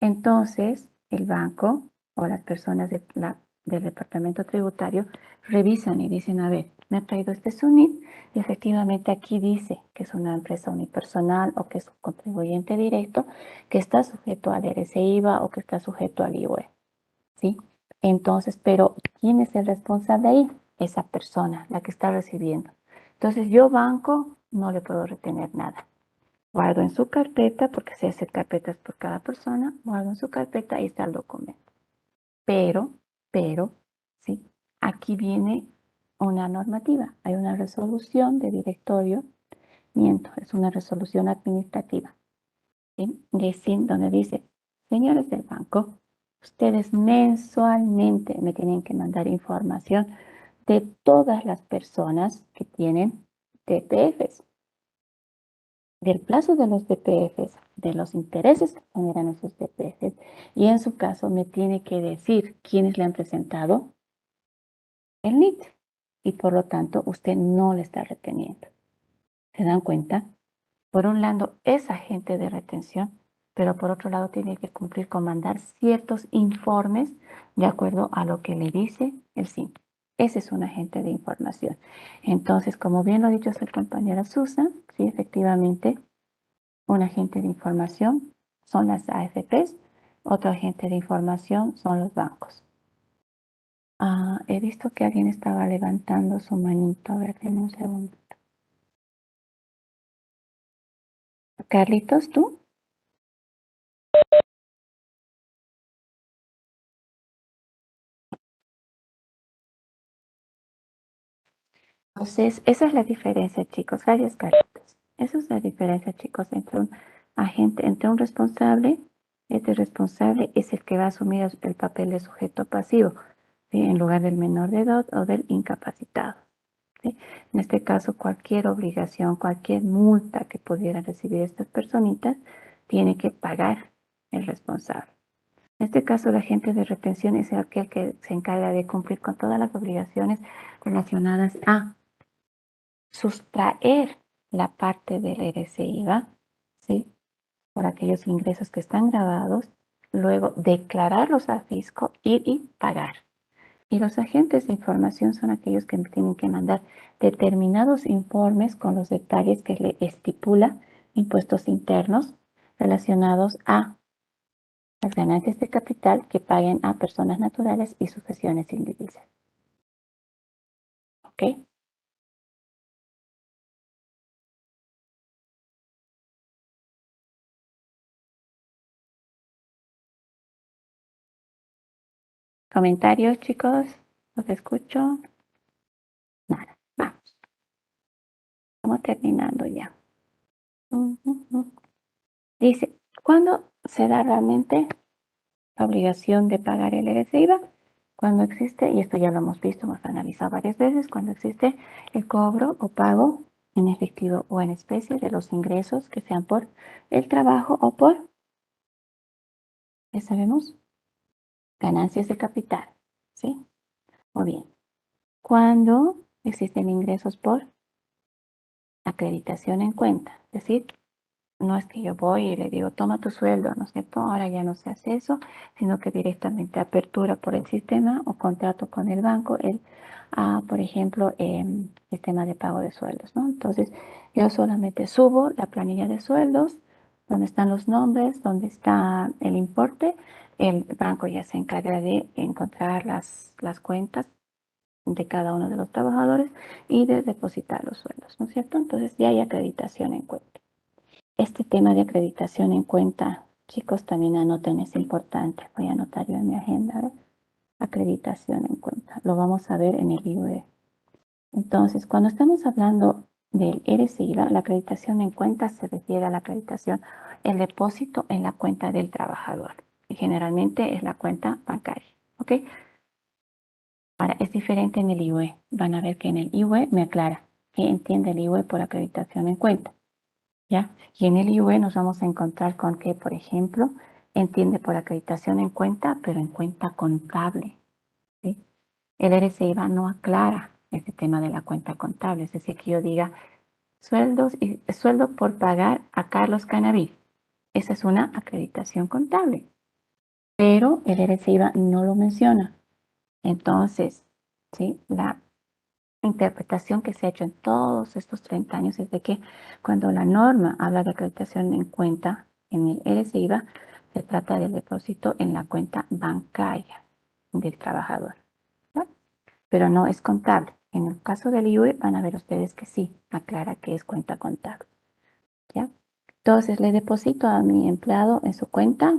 Entonces, el banco o las personas del departamento tributario revisan y dicen, a ver, me ha traído este SUNIT y efectivamente aquí dice que es una empresa unipersonal o que es un contribuyente directo que está sujeto al IVA o que está sujeto al IUE, ¿sí? Entonces, pero ¿quién es el responsable ahí? Esa persona, la que está recibiendo. Entonces, yo banco no le puedo retener nada. Guardo en su carpeta, porque se hacen carpetas por cada persona, guardo en su carpeta y está el documento. Pero, sí, aquí viene una normativa, hay una resolución de directorio, miento, es una resolución administrativa, ¿sí? Donde dice, señores del banco, ustedes mensualmente me tienen que mandar información de todas las personas que tienen DPFs, del plazo de los DPFs, de los intereses que generan esos DPFs, y en su caso me tiene que decir quiénes le han presentado el NIT, y por lo tanto usted no le está reteniendo. ¿Se dan cuenta? Por un lado es agente de retención, pero por otro lado tiene que cumplir con mandar ciertos informes de acuerdo a lo que le dice el SIN. Ese es un agente de información. Entonces, como bien lo ha dicho su compañera Susan, sí, efectivamente, un agente de información son las AFPs, otro agente de información son los bancos. He visto que alguien estaba levantando su manito. A ver, denme un segundo. Carlitos, ¿tú? Entonces, esa es la diferencia, chicos. Gracias, Carlitos. Esa es la diferencia, chicos, entre un agente, entre un responsable. Este responsable es el que va a asumir el papel de sujeto pasivo, ¿sí? En lugar del menor de edad o del incapacitado, ¿sí? En este caso, cualquier obligación, cualquier multa que pudieran recibir estas personitas, tiene que pagar el responsable. En este caso, el agente de retención es aquel que se encarga de cumplir con todas las obligaciones relacionadas a sustraer la parte del RCIVA, ¿sí? Por aquellos ingresos que están grabados, luego declararlos a fisco y pagar. Y los agentes de información son aquellos que tienen que mandar determinados informes con los detalles que le estipula impuestos internos relacionados a las ganancias de capital que paguen a personas naturales y sucesiones individuales. ¿Ok? ¿Comentarios, chicos? ¿Los escucho? Nada, vamos. Estamos terminando ya. Dice, ¿cuándo se da realmente la obligación de pagar el RCIVA? Cuando existe, y esto ya lo hemos visto, hemos analizado varias veces, cuando existe el cobro o pago en efectivo o en especie de los ingresos que sean por el trabajo o por, ya sabemos, ganancias de capital, ¿sí? O bien, cuando existen ingresos por acreditación en cuenta, es decir, no es que yo voy y le digo, toma tu sueldo, ¿no es cierto? Ahora ya no se hace eso, sino que directamente apertura por el sistema o contrato con el banco, por ejemplo, sistema de pago de sueldos, ¿no? Entonces, yo solamente subo la planilla de sueldos, donde están los nombres, donde está el importe, el banco ya se encarga de encontrar las cuentas de cada uno de los trabajadores y de depositar los sueldos, ¿no es cierto? Entonces, ya hay acreditación en cuenta. Este tema de acreditación en cuenta, chicos, también anoten, es importante. Voy a anotar yo en mi agenda, ¿eh? Acreditación en cuenta. Lo vamos a ver en el IUE. Entonces, cuando estamos hablando del RCIVA, la acreditación en cuenta se refiere a la acreditación, el depósito en la cuenta del trabajador. Y generalmente es la cuenta bancaria, ¿ok? Ahora, es diferente en el IUE. Van a ver que en el IUE me aclara qué entiende el IUE por acreditación en cuenta. ¿Ya? Y en el IUE nos vamos a encontrar con que, por ejemplo, entiende por acreditación en cuenta, pero en cuenta contable, ¿sí? El RCIVA no aclara este tema de la cuenta contable, es decir, que yo diga sueldo por pagar a Carlos Canaví. Esa es una acreditación contable, pero el RCIVA no lo menciona. Entonces, ¿sí? La interpretación que se ha hecho en todos estos 30 años es de que cuando la norma habla de acreditación en cuenta en el RCIVA, se trata del depósito en la cuenta bancaria del trabajador, ¿no? Pero no es contable. En el caso del IUE van a ver ustedes que sí, aclara que es cuenta contable, ¿ya? Entonces le deposito a mi empleado en su cuenta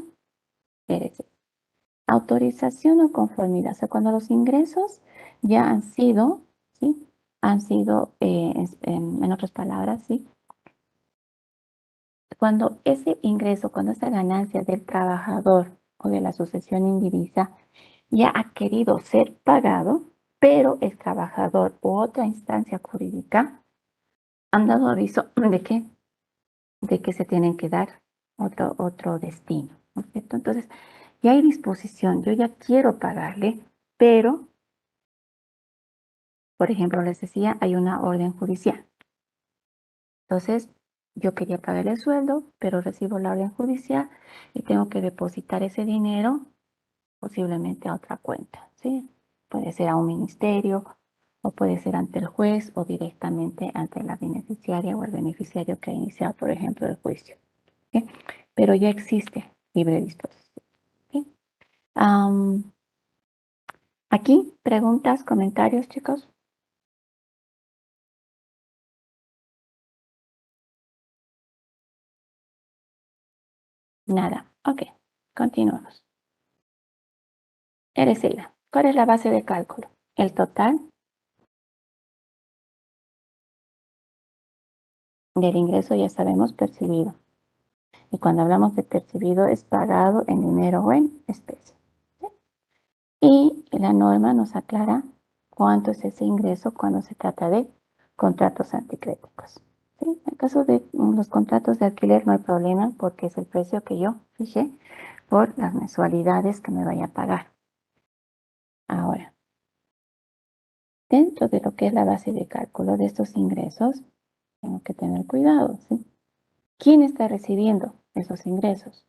RCIVA. Autorización o conformidad, o sea, cuando los ingresos ya han sido, ¿sí? Han sido, en otras palabras, ¿sí? Cuando ese ingreso, cuando esa ganancia del trabajador o de la sucesión indivisa ya ha querido ser pagado, pero el trabajador u otra instancia jurídica han dado aviso de que se tienen que dar otro destino, ¿no es cierto? Entonces, ya hay disposición, yo ya quiero pagarle, pero, por ejemplo, les decía, hay una orden judicial. Entonces, yo quería pagar el sueldo, pero recibo la orden judicial y tengo que depositar ese dinero posiblemente a otra cuenta, ¿sí? Puede ser a un ministerio o puede ser ante el juez o directamente ante la beneficiaria o el beneficiario que ha iniciado, por ejemplo, el juicio, ¿sí? Pero ya existe libre disposición, ¿sí? Aquí, preguntas, comentarios, chicos. Nada. Ok, continuamos. RCIDA. ¿Cuál es la base de cálculo? El total del ingreso, ya sabemos, percibido. Y cuando hablamos de percibido es pagado en dinero o en especie, ¿sí? Y la norma nos aclara cuánto es ese ingreso cuando se trata de contratos anticréticos, ¿sí? En el caso de los contratos de alquiler no hay problema porque es el precio que yo fijé por las mensualidades que me vaya a pagar. Ahora, dentro de lo que es la base de cálculo de estos ingresos, tengo que tener cuidado, ¿sí? ¿Quién está recibiendo esos ingresos?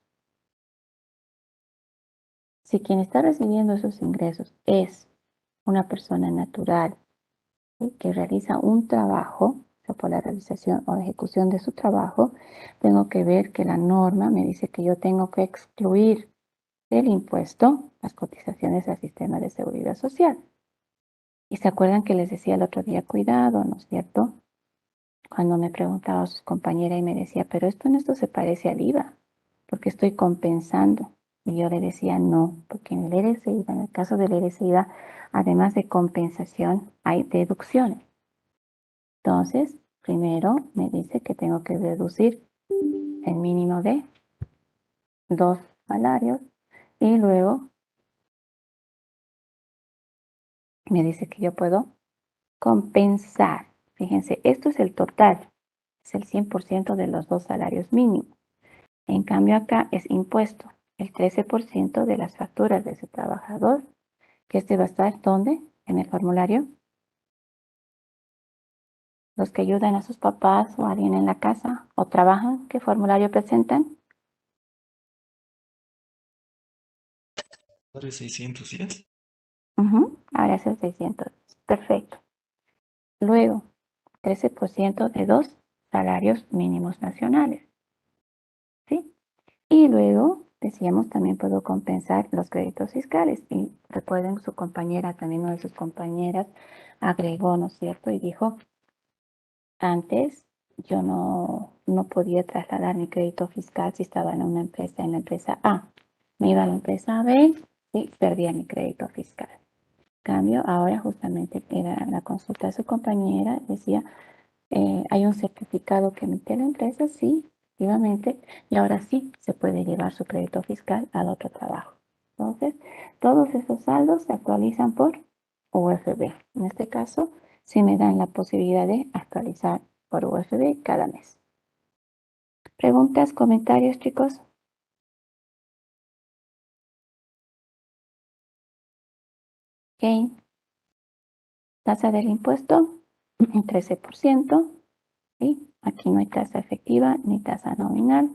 Si quien está recibiendo esos ingresos es una persona natural, ¿sí?, que realiza un trabajo, o sea, por la realización o ejecución de su trabajo, tengo que ver que la norma me dice que yo tengo que excluir del impuesto las cotizaciones al sistema de seguridad social. Y se acuerdan que les decía el otro día, cuidado, ¿no es cierto? Cuando me preguntaba a sus compañeras y me decía, pero esto se parece al IVA, porque estoy compensando. Y yo le decía, no, porque en el RCIVA, en el caso del RCIVA, además de compensación, hay deducciones. Entonces, primero me dice que tengo que deducir el mínimo de 2 salarios y luego me dice que yo puedo compensar. Fíjense, esto es el total, es el 100% de los 2 salarios mínimos. En cambio acá es impuesto, el 13% de las facturas de ese trabajador, que va a estar ¿dónde? En el formulario. Los que ayudan a sus papás o a alguien en la casa o trabajan, ¿qué formulario presentan? ¿Sobre 610? Ahora es el 600. Perfecto. Luego, 13% de 2 salarios mínimos nacionales, ¿sí? Y luego, decíamos, también puedo compensar los créditos fiscales. Y recuerden, su compañera, también una de sus compañeras, agregó, ¿no es cierto? Y dijo, antes yo no podía trasladar mi crédito fiscal si estaba en una empresa, en la empresa A. Me iba a la empresa B y perdía mi crédito fiscal. Cambio, ahora justamente era la consulta de su compañera, decía, hay un certificado que emite la empresa, sí, efectivamente, y ahora sí se puede llevar su crédito fiscal al otro trabajo. Entonces, todos esos saldos se actualizan por UFB. En este caso, sí me dan la posibilidad de actualizar por UFB cada mes. ¿Preguntas, comentarios, chicos? Ok. Tasa del impuesto, 13%. ¿Sí? Aquí no hay tasa efectiva ni tasa nominal.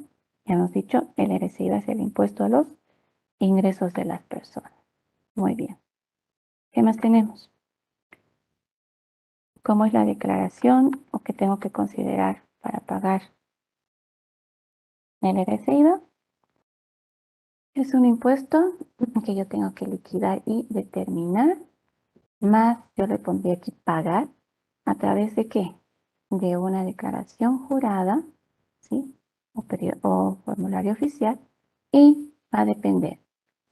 Ya hemos dicho, el RCIVA es el impuesto a los ingresos de las personas. Muy bien. ¿Qué más tenemos? ¿Cómo es la declaración o qué tengo que considerar para pagar el RCIVA? Es un impuesto que yo tengo que liquidar y determinar, más yo le pondría aquí pagar, ¿a través de qué? De una declaración jurada, ¿sí? O formulario oficial, y va a depender.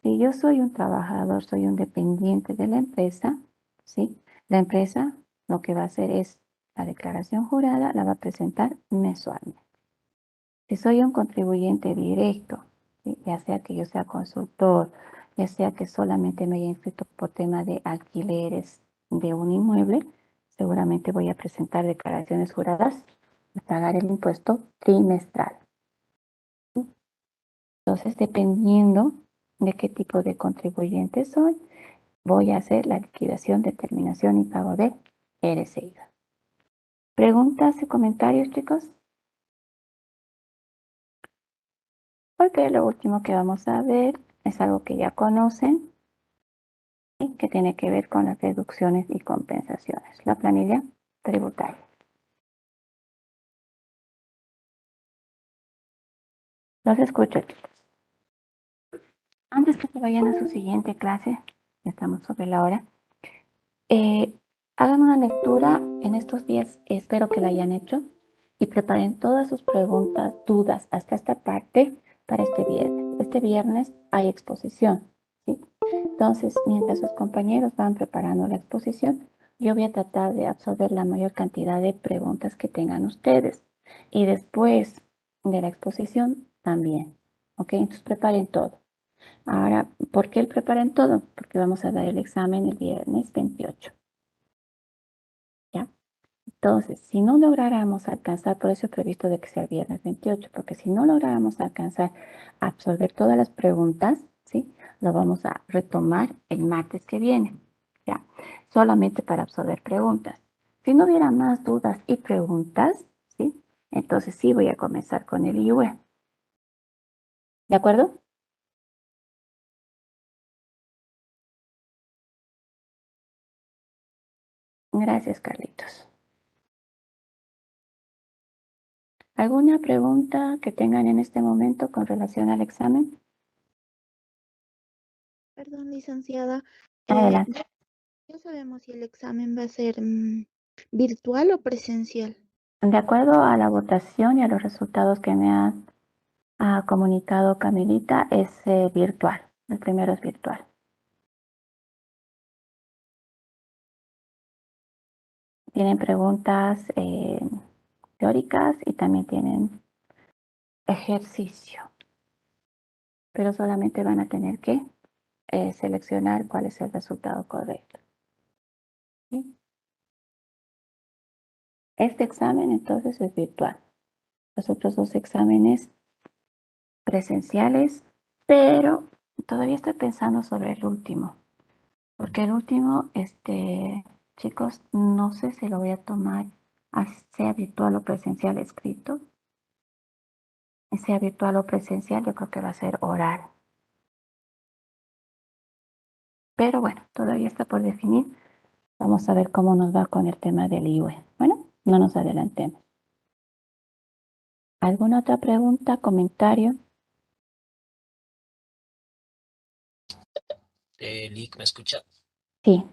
Si yo soy un trabajador, soy un dependiente de la empresa, ¿sí? La empresa lo que va a hacer es la declaración jurada, la va a presentar mensualmente. Si soy un contribuyente directo, ¿sí? Ya sea que yo sea consultor, ya sea que solamente me haya inscrito por tema de alquileres de un inmueble, seguramente voy a presentar declaraciones juradas y pagar el impuesto trimestral. Entonces, dependiendo de qué tipo de contribuyente soy, voy a hacer la liquidación, determinación y pago de RSI. ¿Preguntas y comentarios, chicos? Porque lo último que vamos a ver es algo que ya conocen, ¿sí? Que tiene que ver con las deducciones y compensaciones, la planilla tributaria. Los escucho, chicos. Antes que se vayan a su siguiente clase, ya estamos sobre la hora, hagan una lectura en estos días, espero que la hayan hecho, y preparen todas sus preguntas, dudas hasta esta parte para este viernes. Este viernes hay exposición, ¿sí? Entonces, mientras sus compañeros van preparando la exposición, yo voy a tratar de absorber la mayor cantidad de preguntas que tengan ustedes. Y después de la exposición también, ¿ok? Entonces preparen todo. Ahora, ¿por qué el preparen todo? Porque vamos a dar el examen el viernes 28. ¿Ya? Entonces, si no lográramos alcanzar, por eso he previsto de que sea el viernes 28, porque si no lográramos alcanzar a absorber todas las preguntas, ¿sí? Lo vamos a retomar el martes que viene, ¿ya? Solamente para absorber preguntas. Si no hubiera más dudas y preguntas, ¿sí? Entonces sí voy a comenzar con el IUE. ¿De acuerdo? Gracias, Carlitos. ¿Alguna pregunta que tengan en este momento con relación al examen? Perdón, licenciada. Adelante. Ya sabemos si el examen va a ser virtual o presencial. De acuerdo a la votación y a los resultados que me ha comunicado Camilita, es virtual. El primero es virtual. Tienen preguntas teóricas y también tienen ejercicio, pero solamente van a tener que seleccionar cuál es el resultado correcto. ¿Sí? Este examen entonces es virtual. Los otros dos exámenes presenciales, pero todavía estoy pensando sobre el último, porque el último, chicos, no sé si lo voy a tomar, sea virtual o presencial escrito, sea virtual o presencial, yo creo que va a ser oral. Pero bueno, todavía está por definir. Vamos a ver cómo nos va con el tema del IUE. Bueno, no nos adelantemos. ¿Alguna otra pregunta, comentario? Lick, ¿me escucha? Sí,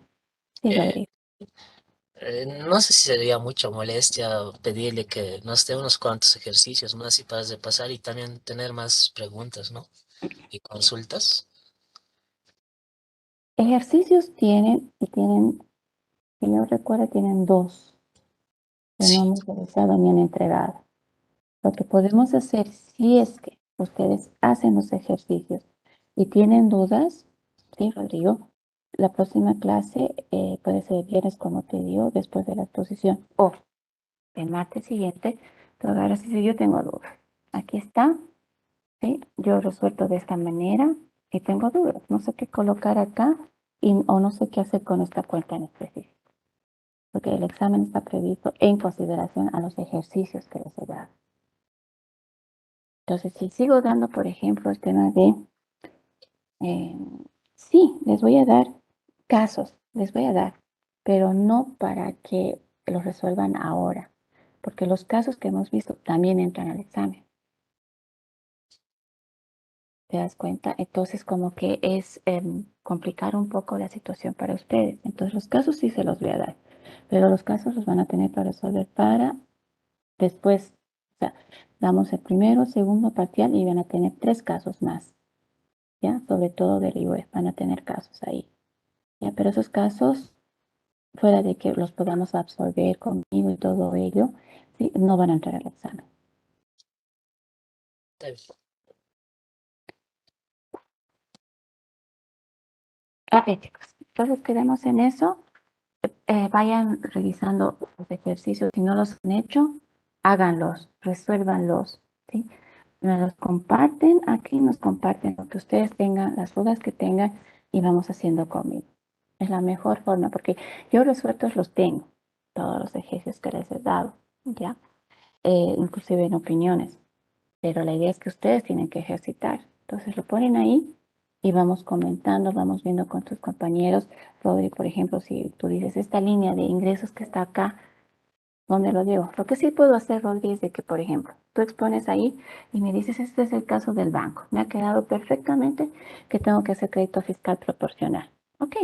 sí, Eh, Rodrigo. no sé si sería mucha molestia pedirle que nos dé unos cuantos ejercicios más y para de pasar y también tener más preguntas, ¿no? Y consultas. Ejercicios tienen, y tienen, que yo recuerdo, tienen dos que no Sí, hemos realizado ni han entregado. Lo que podemos hacer, si es que ustedes hacen los ejercicios y tienen dudas, sí, Rodrigo, la próxima clase puede ser el viernes, como te digo, después de la exposición, o el martes siguiente, tú agarras y dices, yo tengo dudas. Aquí está, ¿sí? Yo resuelto de esta manera y tengo dudas. No sé qué colocar acá o no sé qué hacer con esta cuenta en específico. Porque el examen está previsto en consideración a los ejercicios que les he dado. Entonces, si sigo dando, por ejemplo, el tema de, sí, les voy a dar casos, les voy a dar, pero no para que los resuelvan ahora, porque los casos que hemos visto también entran al examen. ¿Te das cuenta? Entonces, como que es complicar un poco la situación para ustedes. Entonces, los casos sí se los voy a dar, pero los casos los van a tener para resolver para después. O sea, damos el primero, segundo parcial y van a tener 3 casos más. ¿Ya? Sobre todo del IUE, van a tener casos ahí. ¿Ya? Pero esos casos fuera de que los podamos absorber conmigo y todo ello, ¿sí? No van a entrar al examen. Está bien. A ver, chicos, entonces quedemos en eso. Vayan revisando los ejercicios. Si no los han hecho, háganlos, resuélvanlos, ¿sí? Me los comparten, aquí nos comparten lo que ustedes tengan, las dudas que tengan y vamos haciendo conmigo. Es la mejor forma porque yo resueltos los tengo, todos los ejercicios que les he dado, ¿ya? Inclusive en opiniones, pero la idea es que ustedes tienen que ejercitar. Entonces lo ponen ahí y vamos comentando, vamos viendo con tus compañeros. Rodri, por ejemplo, si tú dices esta línea de ingresos que está acá, ¿dónde lo llevo? Lo que sí puedo hacer, Rodri, es de que, por ejemplo, tú expones ahí y me dices, este es el caso del banco. Me ha quedado perfectamente que tengo que hacer crédito fiscal proporcional. Ok.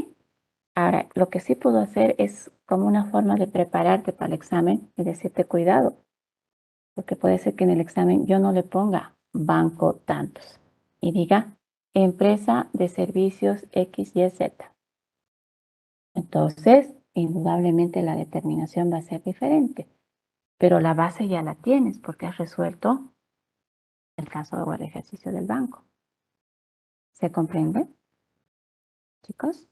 Ahora, lo que sí puedo hacer es como una forma de prepararte para el examen y decirte cuidado, porque puede ser que en el examen yo no le ponga banco tantos y diga empresa de servicios X, Y, Z. Entonces, indudablemente la determinación va a ser diferente, pero la base ya la tienes porque has resuelto el caso o el ejercicio del banco. ¿Se comprende, chicos?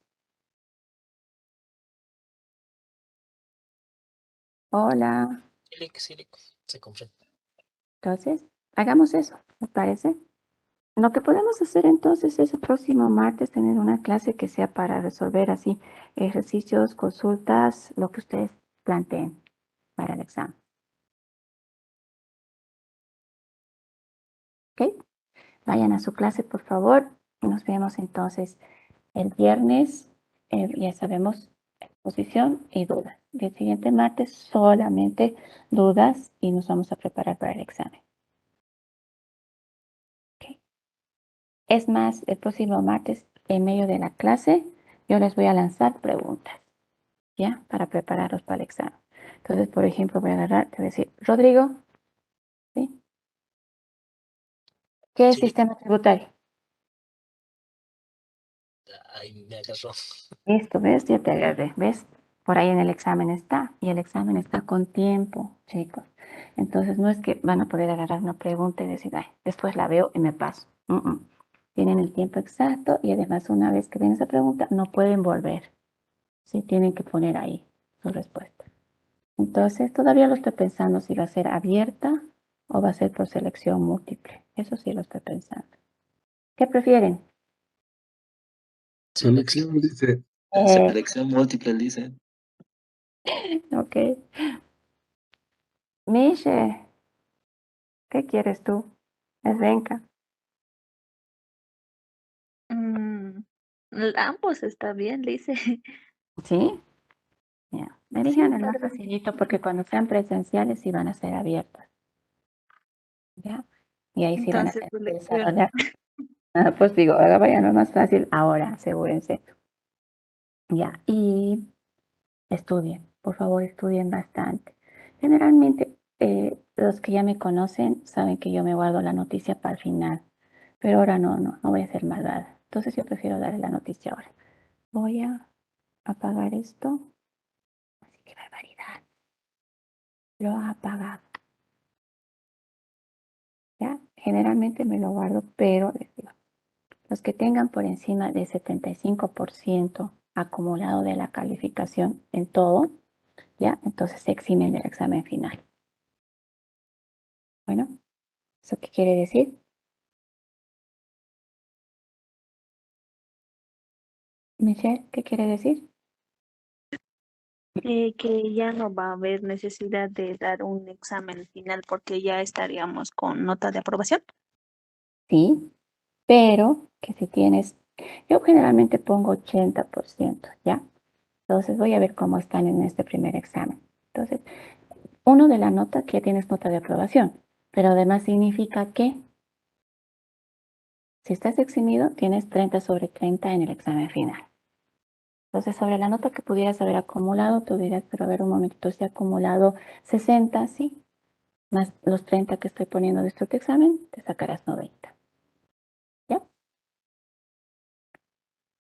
Hola. Sí, se comprende. Entonces, hagamos eso, ¿me parece? Lo que podemos hacer entonces es el próximo martes tener una clase que sea para resolver así ejercicios, consultas, lo que ustedes planteen para el examen. ¿Ok? Vayan a su clase, por favor. Nos vemos entonces el viernes. Ya sabemos exposición y dudas. Y el siguiente martes solamente dudas y nos vamos a preparar para el examen. ¿Ok? Es más, el próximo martes, en medio de la clase, yo les voy a lanzar preguntas, ¿ya? Para prepararlos para el examen. Entonces, por ejemplo, voy a agarrar, te voy a decir, Rodrigo, ¿sí? ¿Qué es Sí, sistema tributario? ahí me agarró. Esto, ¿ves? Ya te agarré, ¿ves? Por ahí en el examen está, y el examen está con tiempo, chicos. Entonces, no es que van a poder agarrar una pregunta y decir, ay, después la veo y me paso. Tienen el tiempo exacto y además una vez que ven esa pregunta, no pueden volver. Sí, tienen que poner ahí su respuesta. Entonces, todavía lo estoy pensando si va a ser abierta o va a ser por selección múltiple. Eso sí lo estoy pensando. ¿Qué prefieren? Selección, dice. Selección múltiple, dice. Ok. Miche, ¿qué quieres tú? Es Benca. Ambos está bien, dice. ¿Sí? Ya. Elijan Sí, el más pero facilito porque cuando sean presenciales sí van a ser abiertas. ¿Ya? Y ahí sí van a entonces tener que selección. desarrollar. Ah, pues digo, ahora vayan lo más fácil ahora, asegúrense. Ya. Y estudien, por favor, estudien bastante. Generalmente, los que ya me conocen saben que yo me guardo la noticia para el final, pero ahora no voy a ser malvada. Entonces yo prefiero darle la noticia ahora. Voy a apagar esto. Así que barbaridad. Lo ha apagado. ¿Ya? Generalmente me lo guardo, pero les digo, los que tengan por encima de 75% acumulado de la calificación en todo, ¿ya? Entonces se eximen del examen final. Bueno, ¿eso qué quiere decir? Michelle, ¿qué quiere decir? Que ya no va a haber necesidad de dar un examen final porque ya estaríamos con nota de aprobación. Sí, pero que si tienes, yo generalmente pongo 80%, ¿ya? Entonces voy a ver cómo están en este primer examen. Entonces, uno de la nota que ya tienes nota de aprobación, pero además significa que si estás eximido, tienes 30 sobre 30 en el examen final. Entonces, sobre la nota que pudieras haber acumulado, tú dirás, pero a ver un momentito, si he acumulado 60, sí, más los 30 que estoy poniendo de este otro examen, te sacarás 90. ¿Ya?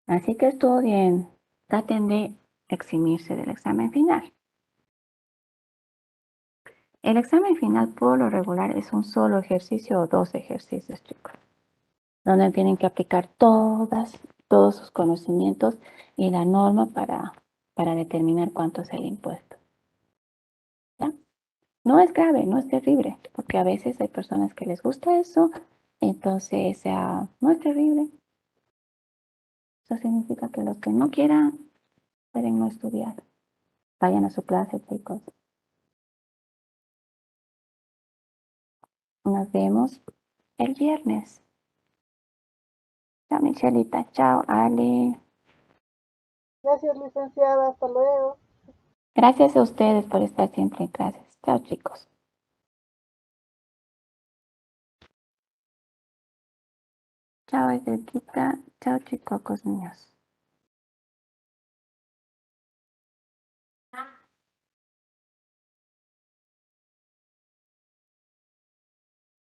Así que estudien, traten de eximirse del examen final. El examen final por lo regular es un solo ejercicio o 2 ejercicios, chicos, donde tienen que aplicar todos sus conocimientos y la norma para determinar cuánto es el impuesto. ¿Ya? No es grave, no es terrible, porque a veces hay personas que les gusta eso, entonces no es terrible. Eso significa que los que no quieran pueden no estudiar. Vayan a su clase, chicos. Nos vemos el viernes. Chao, Michelita. Chao, Ale. Gracias, licenciada. Hasta luego. Gracias a ustedes por estar siempre en clases. Chao, chicos. Chao, Edelquita. Chao, chicos, niños.